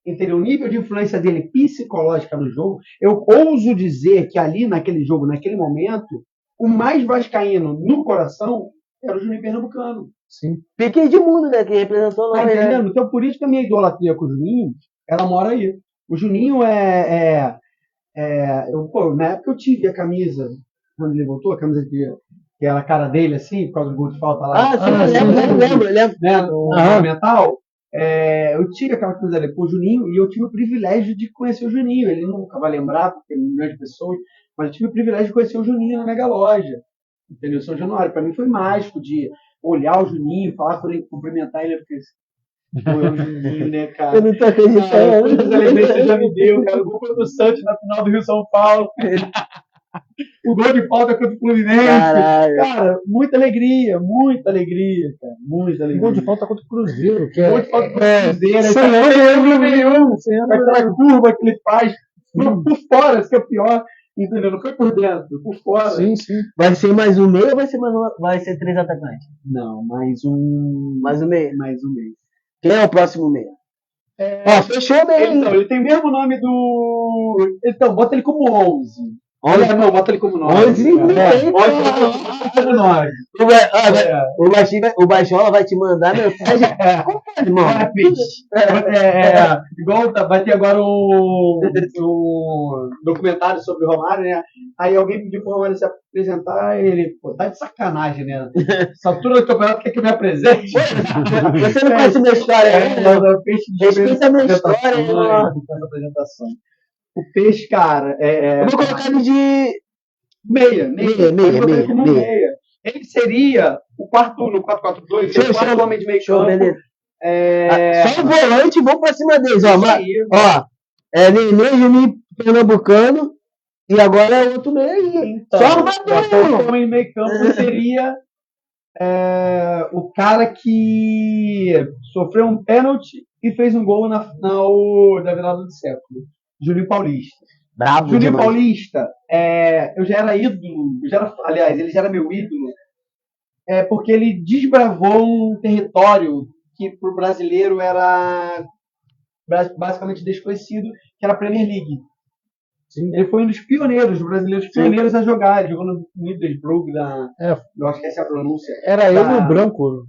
S3: entendeu? O nível de influência dele psicológica no jogo, eu ouso dizer que ali naquele jogo, naquele momento, o mais vascaíno no coração era o Juninho Pernambucano.
S1: Sim.
S2: Pique de mundo, né? Que representou
S3: Tá
S2: nós, né?
S3: entendendo? Então, por isso que a minha idolatria com o Juninho, ela mora aí. O Juninho na época eu tive a camisa, quando ele voltou, a camisa que era a cara dele, assim, por causa do gol de falta lá.
S2: Ah, sim, eu lembro.
S3: Né, no Monumental. Eu tive aquela camisa dele com o Juninho e eu tive o privilégio de conhecer o Juninho. Ele nunca vai lembrar, porque milhões de pessoas, mas eu tive o privilégio de conhecer o Juninho na Mega Loja. Entendeu? São Januário. Para mim foi mágico de olhar o Juninho, falar com ele, cumprimentar ele. Porque foi o Juninho, né, cara?
S2: Eu não tô acreditando.
S3: Quantos elementos você já me deu, cara? O gol contra o Santos na final do Rio São Paulo. O gol de falta contra o Fluminense.
S2: Caralho.
S3: Cara, muita alegria, cara. Muita alegria.
S1: Gol de falta contra o Cruzeiro, que
S3: Gol de falta contra o Cruzeiro.
S1: sem
S3: ângulo nenhum. Aquela curva que ele faz por fora, isso que é o pior. Entendeu? Não foi por dentro, por fora.
S1: Sim.
S2: Vai ser mais um meio ou vai ser 3 atacantes?
S3: Não, mais um meio.
S2: Quem é o próximo meio? Ó, fechou bem.
S3: Então, ele tem o mesmo nome do... Então, bota ele como 11. Olha, não, bota ele como 9.
S2: 11
S3: como 9.
S2: O Baixola vai te mandar mensagem. Irmão.
S3: Igual vai ter agora um documentário sobre o Romário, né? Aí alguém pediu pro Romário se apresentar e ele, pô, tá de sacanagem, né? Essa altura do campeonato quer que eu me apresente?
S2: Você não conhece minha história, né? Respeita a minha história,
S3: essa apresentação. O Peixe, cara,
S2: eu vou colocar ele de
S3: meia.
S2: Meia.
S3: Ele seria o quarto no 4-4-2, o quarto homem de meio campo.
S2: Só o volante, vamos pra cima deles. Nenê, Juninho Pernambucano e agora é outro meio aí.
S3: Então,
S2: só armador.
S3: O homem de meio campo seria o cara que sofreu um pênalti e fez um gol na final da virada do século. Juninho Paulista.
S2: Bravo,
S3: Juninho
S2: demais.
S3: Paulista, eu já era ídolo, aliás, ele já era meu ídolo, porque ele desbravou um território que para o brasileiro era basicamente desconhecido, que era a Premier League. Sim. Ele foi um dos pioneiros, os brasileiros pioneiros a jogar. Ele jogou no Middlesbrough, eu acho que essa é a pronúncia.
S1: Era ele e o Branco.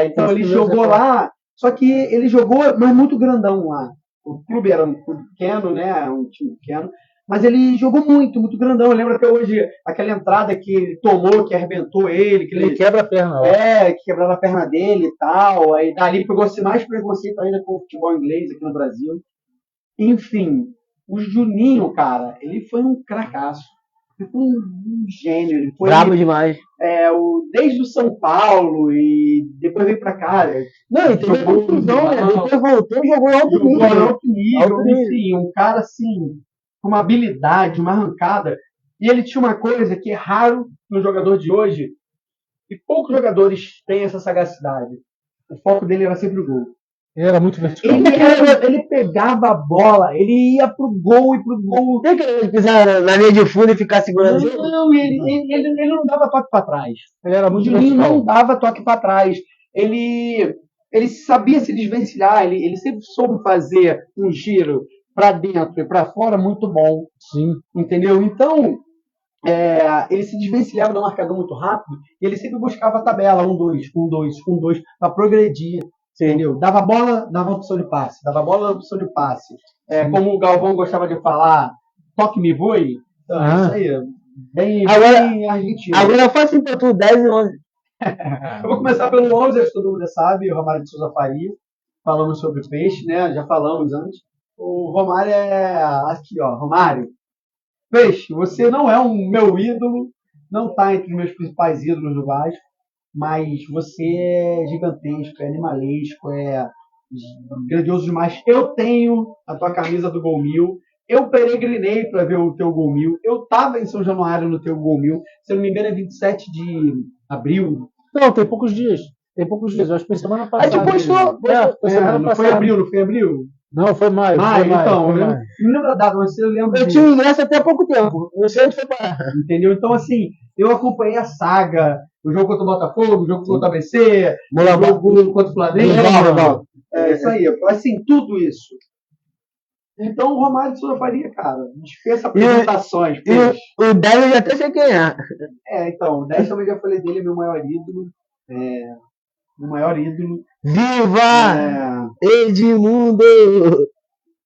S3: Então ele jogou lá, só que ele jogou, mas muito grandão lá. O clube era um clube pequeno, né? Um time pequeno, mas ele jogou muito grandão. Eu lembro até hoje aquela entrada que ele tomou, que arrebentou ele. Que ele
S1: quebra a perna.
S3: Que quebraram a perna dele e tal. Aí dali pegou-se mais preconceito ainda com o futebol inglês aqui no Brasil. Enfim, o Juninho, cara, ele foi um cracaço. Ele foi um gênio. Ele foi
S2: brabo demais.
S3: Desde o São Paulo e depois veio pra cá.
S2: Não, e teve confusão, né? Depois voltou e jogou alto nível.
S3: Enfim, um cara assim, com uma habilidade, uma arrancada. E ele tinha uma coisa que é raro no jogador de hoje, e poucos jogadores têm essa sagacidade. O foco dele era sempre o gol.
S1: Ele era muito vertical.
S3: Ele pegava a bola, ele ia pro gol e pro gol.
S2: Tem que ele pisar na linha de fundo e ficar segurando o jogo?
S3: Não, ele não dava toque para trás.
S1: Ele era muito
S3: vertical.
S1: vertical.
S3: Não dava toque para trás. Ele sabia se desvencilhar, ele sempre soube fazer um giro para dentro e para fora muito bom.
S1: Sim.
S3: Entendeu? Então, ele se desvencilhava do marcador muito rápido e ele sempre buscava a tabela, 1-2, para progredir. Entendeu? Dava bola, dava opção de passe. Como o Galvão gostava de falar, toque me voe. Então, isso aí. Bem argentino.
S2: Agora eu faço pra tu 10 e 11.
S3: Eu vou começar pelo 11, acho que todo mundo já sabe, o Romário de Souza Faria. Falamos sobre o Peixe, né? Já falamos antes. O Romário aqui, ó. Romário. Peixe, você não é um meu ídolo, não está entre os meus principais ídolos do Vasco, mas você é gigantesco, é animalesco, é grandioso demais. Eu tenho a tua camisa do Gol Mil, eu peregrinei para ver o teu Gol Mil, eu estava em São Januário no teu Gol Mil, se eu não me engano é 27 de abril.
S1: Não, tem poucos dias, eu acho que foi semana passada.
S2: A gente postou.
S3: Foi semana passada. Não foi abril?
S1: Não, foi maio.
S3: Então, eu não lembro da data, mas você lembra.
S2: Eu tinha ingresso até há pouco tempo. Eu sei onde foi parar.
S3: Entendeu? Então, assim, eu acompanhei a saga. O jogo contra o Botafogo, o jogo contra o ABC, o jogo contra o Flamengo. Isso aí. Assim, tudo isso. Então o Romário de Souza Faria, cara, dispensa apresentações.
S2: O 10 eu já até sei quem é.
S3: Então, o 10 também já falei dele, é meu maior ídolo. Meu maior ídolo.
S2: Viva! Edmundo!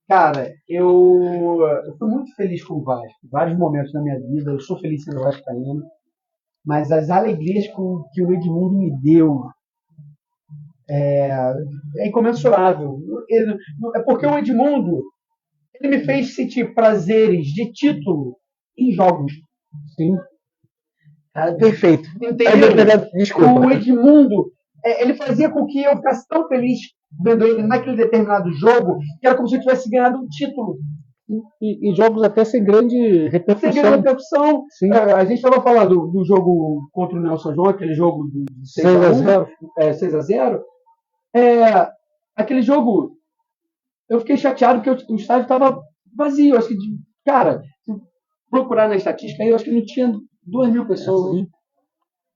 S3: Cara, eu fui muito feliz com o Vasco. Vários momentos na minha vida, eu sou feliz sendo vascaíno. Mas as alegrias que o Edmundo me deu é incomensurável. É porque o Edmundo ele me fez sentir prazeres de título em jogos.
S1: Sim.
S2: Cara, perfeito.
S3: Entendeu?
S2: Desculpa.
S3: O Edmundo, ele fazia com que eu ficasse tão feliz vendo ele naquele determinado jogo, que era como se eu tivesse ganhado um título.
S1: E jogos até sem grande repercussão.
S3: Sem grande repercussão.
S1: Sim.
S3: A gente estava falando do jogo contra o Nelson João, aquele jogo de 6x0. 6x0. Aquele jogo, eu fiquei chateado porque o estádio estava vazio. Acho que, cara, se procurar na estatística, eu acho que não tinha 2.000 pessoas.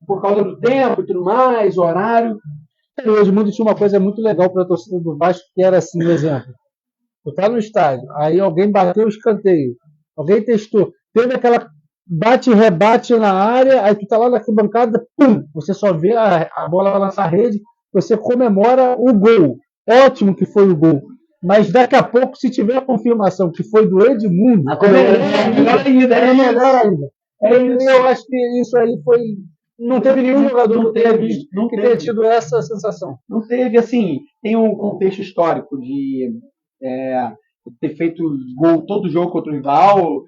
S3: Por causa do tempo e tudo mais, o horário.
S1: E o Edmundo tinha uma coisa muito legal para a torcida do Vasco, que era assim, por exemplo. Tu tá no estádio, aí alguém bateu o escanteio, alguém testou, teve aquela bate e rebate na área, aí tu tá lá na arquibancada, pum, você só vê a bola lançar a rede, você comemora o gol. Ótimo que foi o gol. Mas daqui a pouco, se tiver a confirmação que foi do Edmundo, melhor ainda. Eu acho que isso aí foi. Não teve nenhum jogador que tenha tido essa sensação.
S3: Não teve, assim, tem um contexto histórico de ter feito gol todo jogo contra o rival,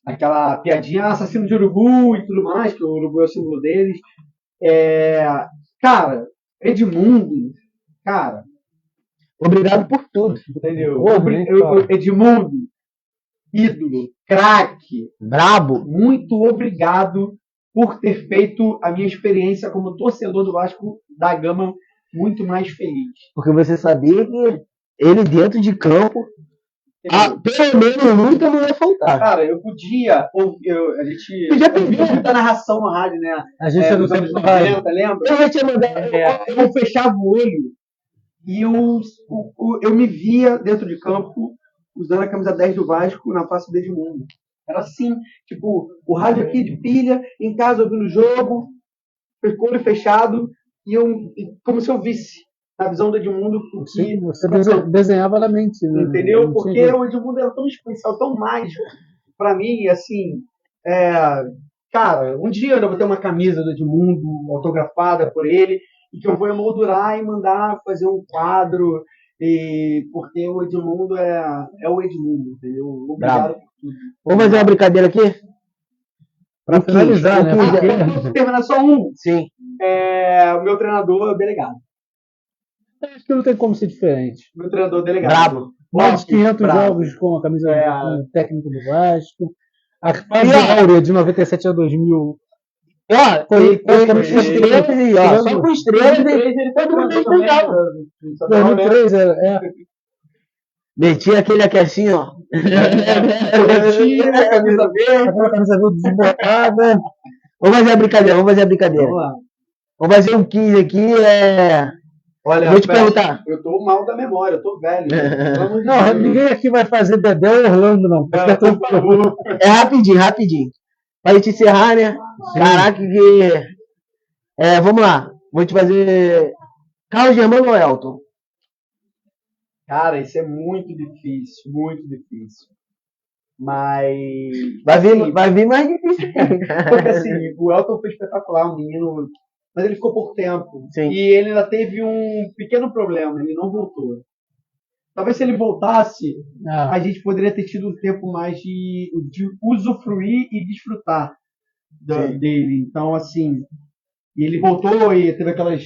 S3: aquela piadinha assassino de urubu e tudo mais, que o urubu é o símbolo deles. Cara, Edmundo, cara,
S2: obrigado por tudo.
S3: Entendeu? Edmundo, ídolo, craque,
S2: brabo,
S3: muito obrigado por ter feito a minha experiência como torcedor do Vasco da Gama muito mais feliz.
S2: Porque você sabia que ele dentro de campo, pelo menos nunca não ia faltar.
S3: Cara, eu podia, a gente
S2: viu
S3: muita narração no rádio, né?
S1: A gente não
S3: nos anos 90, lembra?
S2: Eu já tinha mandado.
S3: Eu fechava o olho e eu me via dentro de campo usando a camisa 10 do Vasco na face do Edmundo. Era assim, tipo, o rádio aqui de pilha, em casa ouvindo o jogo, com o olho fechado, como se eu visse na visão do Edmundo.
S1: Sim, você desenhava na mente. Né?
S3: Entendeu? Porque o Edmundo era tão especial, tão mágico. Pra mim, assim, cara, um dia eu vou ter uma camisa do Edmundo autografada por ele, e que eu vou emoldurar e mandar fazer um quadro, porque o Edmundo é o Edmundo, entendeu? Obrigado por tudo.
S2: Vamos fazer uma brincadeira aqui?
S1: Pra finalizar, né?
S3: Vou terminar só um.
S2: Sim.
S3: O meu treinador é o delegado.
S1: Acho que não tem como ser diferente.
S3: Meu treinador é o delegado.
S2: Brabo.
S1: Mais de 500 jogos com a camisa do técnico do Vasco. A fase áurea de 97 a 2000.
S2: Foi praticamente estrelas só com estrelas ele todo mundo explicava.
S1: 2003
S2: metia aquele aqui assim, ó.
S3: Metia, camisa verde
S2: desbotada. Vamos fazer a brincadeira. Vamos fazer um 15 aqui.
S3: Olha,
S2: vou te perguntar.
S3: Eu tô mal da memória, eu tô velho.
S1: Não, ninguém aqui vai fazer Dedé ou Orlando, não.
S3: Por favor.
S2: É rapidinho. Pra gente encerrar, né? Sim. Caraca, que. Vamos lá. Vou te fazer. Carlos Germano ou Elton?
S3: Cara, isso é muito difícil. Muito difícil. Mas.
S2: Vai vir mais difícil.
S3: Porque assim, o Elton foi espetacular, um menino. Mas ele ficou por tempo.
S2: Sim.
S3: E ele ainda teve um pequeno problema, ele não voltou. Talvez se ele voltasse, a gente poderia ter tido um tempo mais de usufruir e desfrutar dele. Então, assim, ele voltou e teve aquelas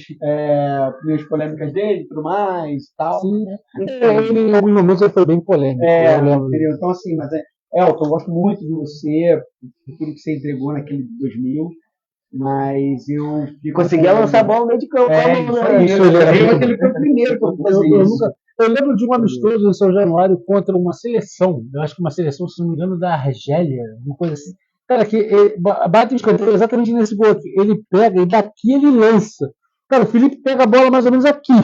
S3: primeiras polêmicas dele e tudo mais e tal.
S1: Sim. Ele, em alguns momentos ele foi bem polêmico.
S3: Entendeu? Então, assim, mas Elton, eu gosto muito de você, por tudo que você entregou naquele 2000. Mas eu
S2: conseguia lançar a bola no meio de campo.
S3: Ele foi o primeiro que eu fazer isso.
S1: Eu lembro de um amistoso em São Januário contra uma seleção. Eu acho que uma seleção, se não me engano, da Argélia, uma coisa assim. Cara, que bate o escanteio exatamente nesse gol aqui. Ele pega e daqui ele lança. Cara, o Felipe pega a bola mais ou menos aqui.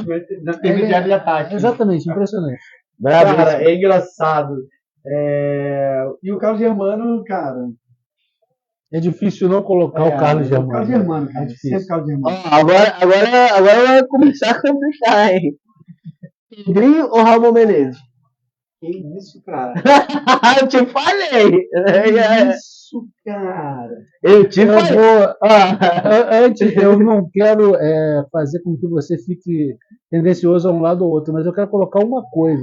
S3: Na intermediária de ataque.
S1: Exatamente, impressionante.
S2: Brabo.
S3: Cara, é engraçado. E o Carlos Germano, cara.
S1: É difícil não colocar o Carlos
S3: O
S1: Germano.
S3: Carlos Germano,
S1: É
S3: cara.
S1: difícil.
S3: Sempre Carlos
S2: Ó,
S3: Germano.
S2: agora vai começar a complicar, hein? Pedrinho ou Ramon Menezes?
S3: Que isso, cara?
S2: Eu te falei!
S3: Que isso, cara?
S2: Eu te
S1: Eu
S2: falei!
S1: vou,
S2: Ó,
S1: antes, eu não quero fazer com que você fique tendencioso a um lado ou outro, mas eu quero colocar uma coisa.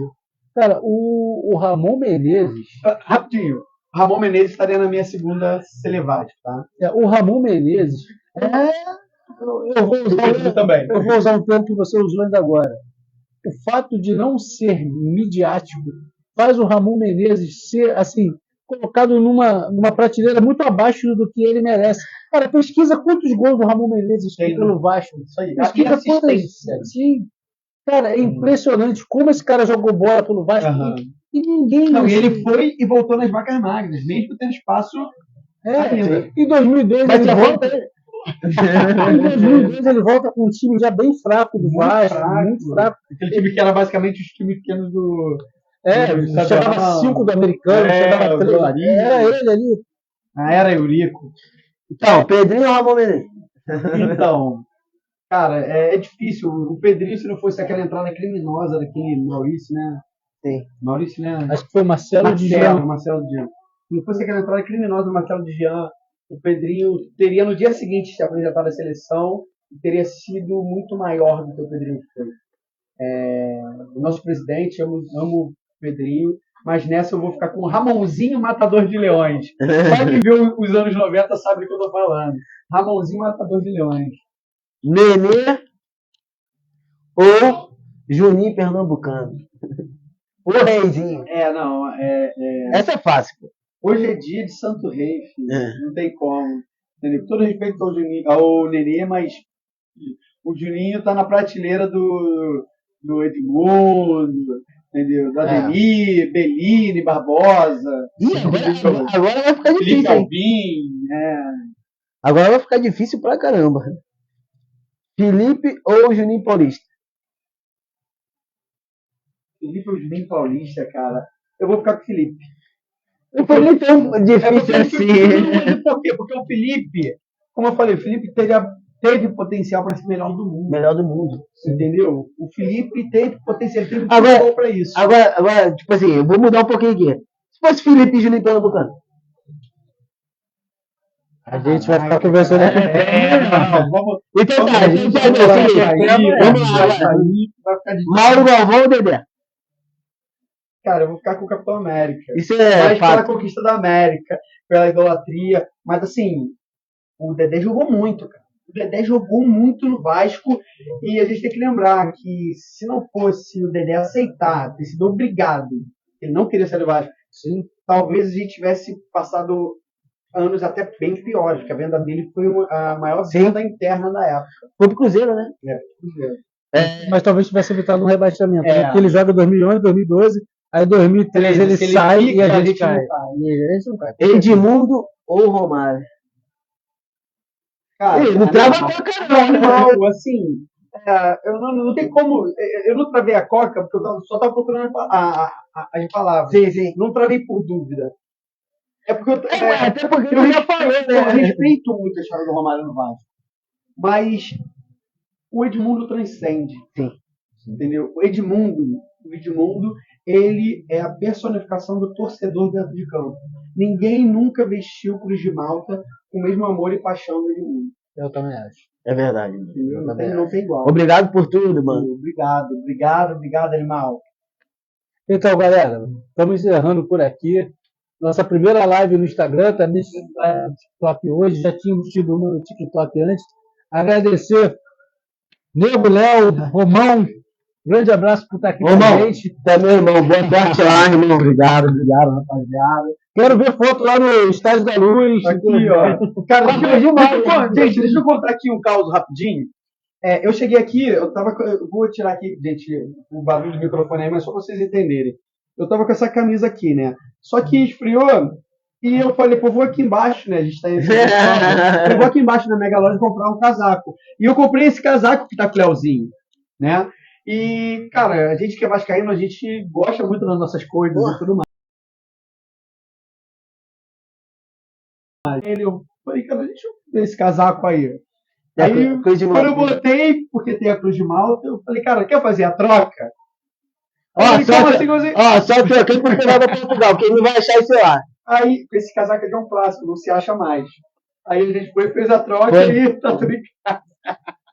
S1: Cara, o Ramon Menezes,
S3: Rapidinho. Ramon Menezes estaria na minha segunda Celevate, tá?
S1: o Ramon Menezes, eu vou
S3: Pedro também.
S1: eu vou usar um termo que você usou ainda agora. O fato de não ser midiático faz o Ramon Menezes ser, assim, colocado numa prateleira muito abaixo do que ele merece. Cara, pesquisa quantos gols o Ramon Menezes tem pelo Vasco.
S3: Isso aí.
S1: Pesquisa quantas. Sim. Cara, é impressionante como esse cara jogou bola pelo Vasco
S3: Aham.
S1: e ninguém.
S3: Não, e ele foi e voltou nas vacas magras, mesmo tendo espaço ainda.
S1: Em 2002
S2: Mas
S1: ele
S2: você
S1: volta.
S2: volta.
S1: Em 2002 ele volta com um time já bem fraco do Vasco, muito fraco.
S3: Aquele time que era basicamente os times pequenos do.
S1: Chegava 5 do americano, chegava 3. Era ele ali.
S3: Era Eurico.
S2: Então, Pedrinho ou Ramon Menezes?
S3: Então, cara, é difícil. O Pedrinho, se não fosse aquela entrada criminosa daquele Maurício, né?
S2: Sim.
S3: Maurício, né?
S1: Acho que foi Marcelo de Jean.
S3: Marcelo de Jean. Se não fosse aquela entrada criminosa do Marcelo de Jean, o Pedrinho teria no dia seguinte se apresentado à seleção e teria sido muito maior do que o Pedrinho foi. O nosso presidente, amo o Pedrinho, mas nessa eu vou ficar com o Ramonzinho Matador de Leões. Só quem viu os anos 90 sabe do que eu tô falando. Ramonzinho Matador de Leões.
S2: Nenê ou Juninho Pernambucano? O Reizinho. Essa é fácil, pô.
S3: Hoje é dia de Santo Rei, filho. Não tem como. Entendeu? Com todo respeito ao Nenê, mas o Juninho tá na prateleira do Edmundo, entendeu? Do Ademir, Bellini, Barbosa.
S2: Agora vai ficar
S3: Felipe
S2: difícil, hein?
S3: Alvim.
S2: Agora vai ficar difícil pra caramba. Felipe ou Juninho Paulista?
S3: Felipe ou Juninho Paulista, cara. Eu vou ficar com o Felipe.
S2: O Felipe é um difícil assim.
S3: Por quê? Porque o Felipe, como eu falei, o Felipe teve potencial para ser melhor do mundo.
S2: Melhor do mundo.
S3: Entendeu? O Felipe teve potencial, ele teve
S2: Agora-
S3: futebol para isso.
S2: Agora, tipo assim, eu vou mudar um pouquinho aqui. Se fosse Felipe e Juninho Pernambucano?
S1: A gente vai ficar conversando aqui.
S3: Vamos.
S2: Então tá, a gente vai ver o seguinte. Vamos lá, vai.
S3: Vai ficar difícil.
S2: Mauro Galvão ou Dedé?
S3: Cara, eu vou ficar com o Capitão América.
S2: Isso é
S3: Mas pela
S2: fato.
S3: conquista da América, pela idolatria. Mas assim, o Dedé jogou muito, cara. O Dedé jogou muito no Vasco e a gente tem que lembrar que se não fosse o Dedé aceitar, ter sido obrigado, ele não queria sair do Vasco, talvez a gente tivesse passado anos até bem piores, porque a venda dele foi a maior venda interna da época.
S2: Foi pro Cruzeiro, né?
S1: Mas talvez tivesse evitado um rebaixamento.
S3: É.
S1: Porque ele joga 2011, 2012, aí 2013 ele
S3: Se ele
S1: sai
S3: fica,
S1: e a
S3: a
S1: gente
S3: gente
S1: cai.
S3: não cai.
S1: E a gente não cai.
S2: Edmundo ou Romário?
S3: Cara,
S2: Ei, não trava a coca
S3: não, assim, eu não tem como. Eu não travei a coca porque eu só estava procurando as palavras.
S2: Sim.
S3: Não travei por dúvida. É porque
S2: Até porque
S3: eu
S2: eu já falei,
S3: eu
S2: né?
S3: respeito muito a história do Romário no Vasco. Mas o Edmundo transcende.
S2: Sim.
S3: Entendeu? O Edmundo, ele é a personificação do torcedor dentro de campo. Ninguém nunca vestiu Cruz de Malta com o mesmo amor e paixão do Edmundo.
S1: Eu também acho.
S2: É verdade.
S3: Entendeu? Não tem igual.
S2: Obrigado por tudo, mano.
S3: Obrigado, animal.
S1: Então, galera, estamos encerrando por aqui. Nossa primeira live no Instagram, também no TikTok hoje. Já tínhamos tido uma no TikTok antes. Agradecer Nego, Léo, Romão. Grande abraço por estar aqui com a
S2: Romão,
S1: gente.
S2: tá meu irmão. Boa sorte lá, irmão.
S1: Obrigado, rapaziada. Quero ver foto lá no Estádio da Luz.
S3: Aqui, ó. Cara, gente, deixa eu contar aqui um caos rapidinho. Eu cheguei aqui, eu vou tirar aqui, gente, o barulho do microfone aí, mas só pra vocês entenderem. Eu tava com essa camisa aqui, né? Só que esfriou e eu falei, pô, vou aqui embaixo, né? A gente tá em eu vou aqui embaixo na Mega Loja comprar um casaco. E eu comprei esse casaco que tá com o Leozinho, né? E, cara, a gente que é vascaíno, a gente gosta muito das nossas coisas e tudo mais. Eu falei, cara, deixa eu ver esse casaco aí. Aí,
S2: Cruz de
S3: quando eu
S2: Malta.
S3: botei, porque tem a Cruz de Malta, eu falei, cara, quer fazer a troca?
S2: Ó,
S3: Aí,
S2: só,
S3: como assim, como assim?
S2: só troquei pro final da Portugal, porque ele não vai achar isso lá.
S3: Aí, esse casaco aqui é um clássico, não se acha mais. Aí a gente foi e fez a troca
S1: Foi.
S3: e tá tudo em casa.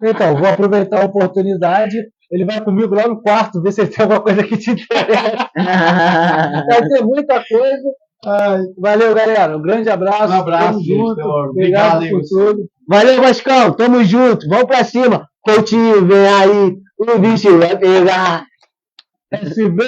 S1: Então, vou aproveitar a oportunidade. Ele vai comigo lá no quarto, ver se tem alguma coisa que te interessa. Vai ter muita coisa.
S3: Ai,
S1: Valeu, galera. Um grande abraço.
S3: um abraço,
S1: Tamo
S3: gente.
S1: junto.
S3: Obrigado,
S1: Obrigado
S3: hein,
S1: por
S3: você.
S1: tudo.
S2: Valeu, Vascão. Tamo junto. Vamos pra cima. Coutinho, vem aí. O bicho vai pegar.
S1: SB.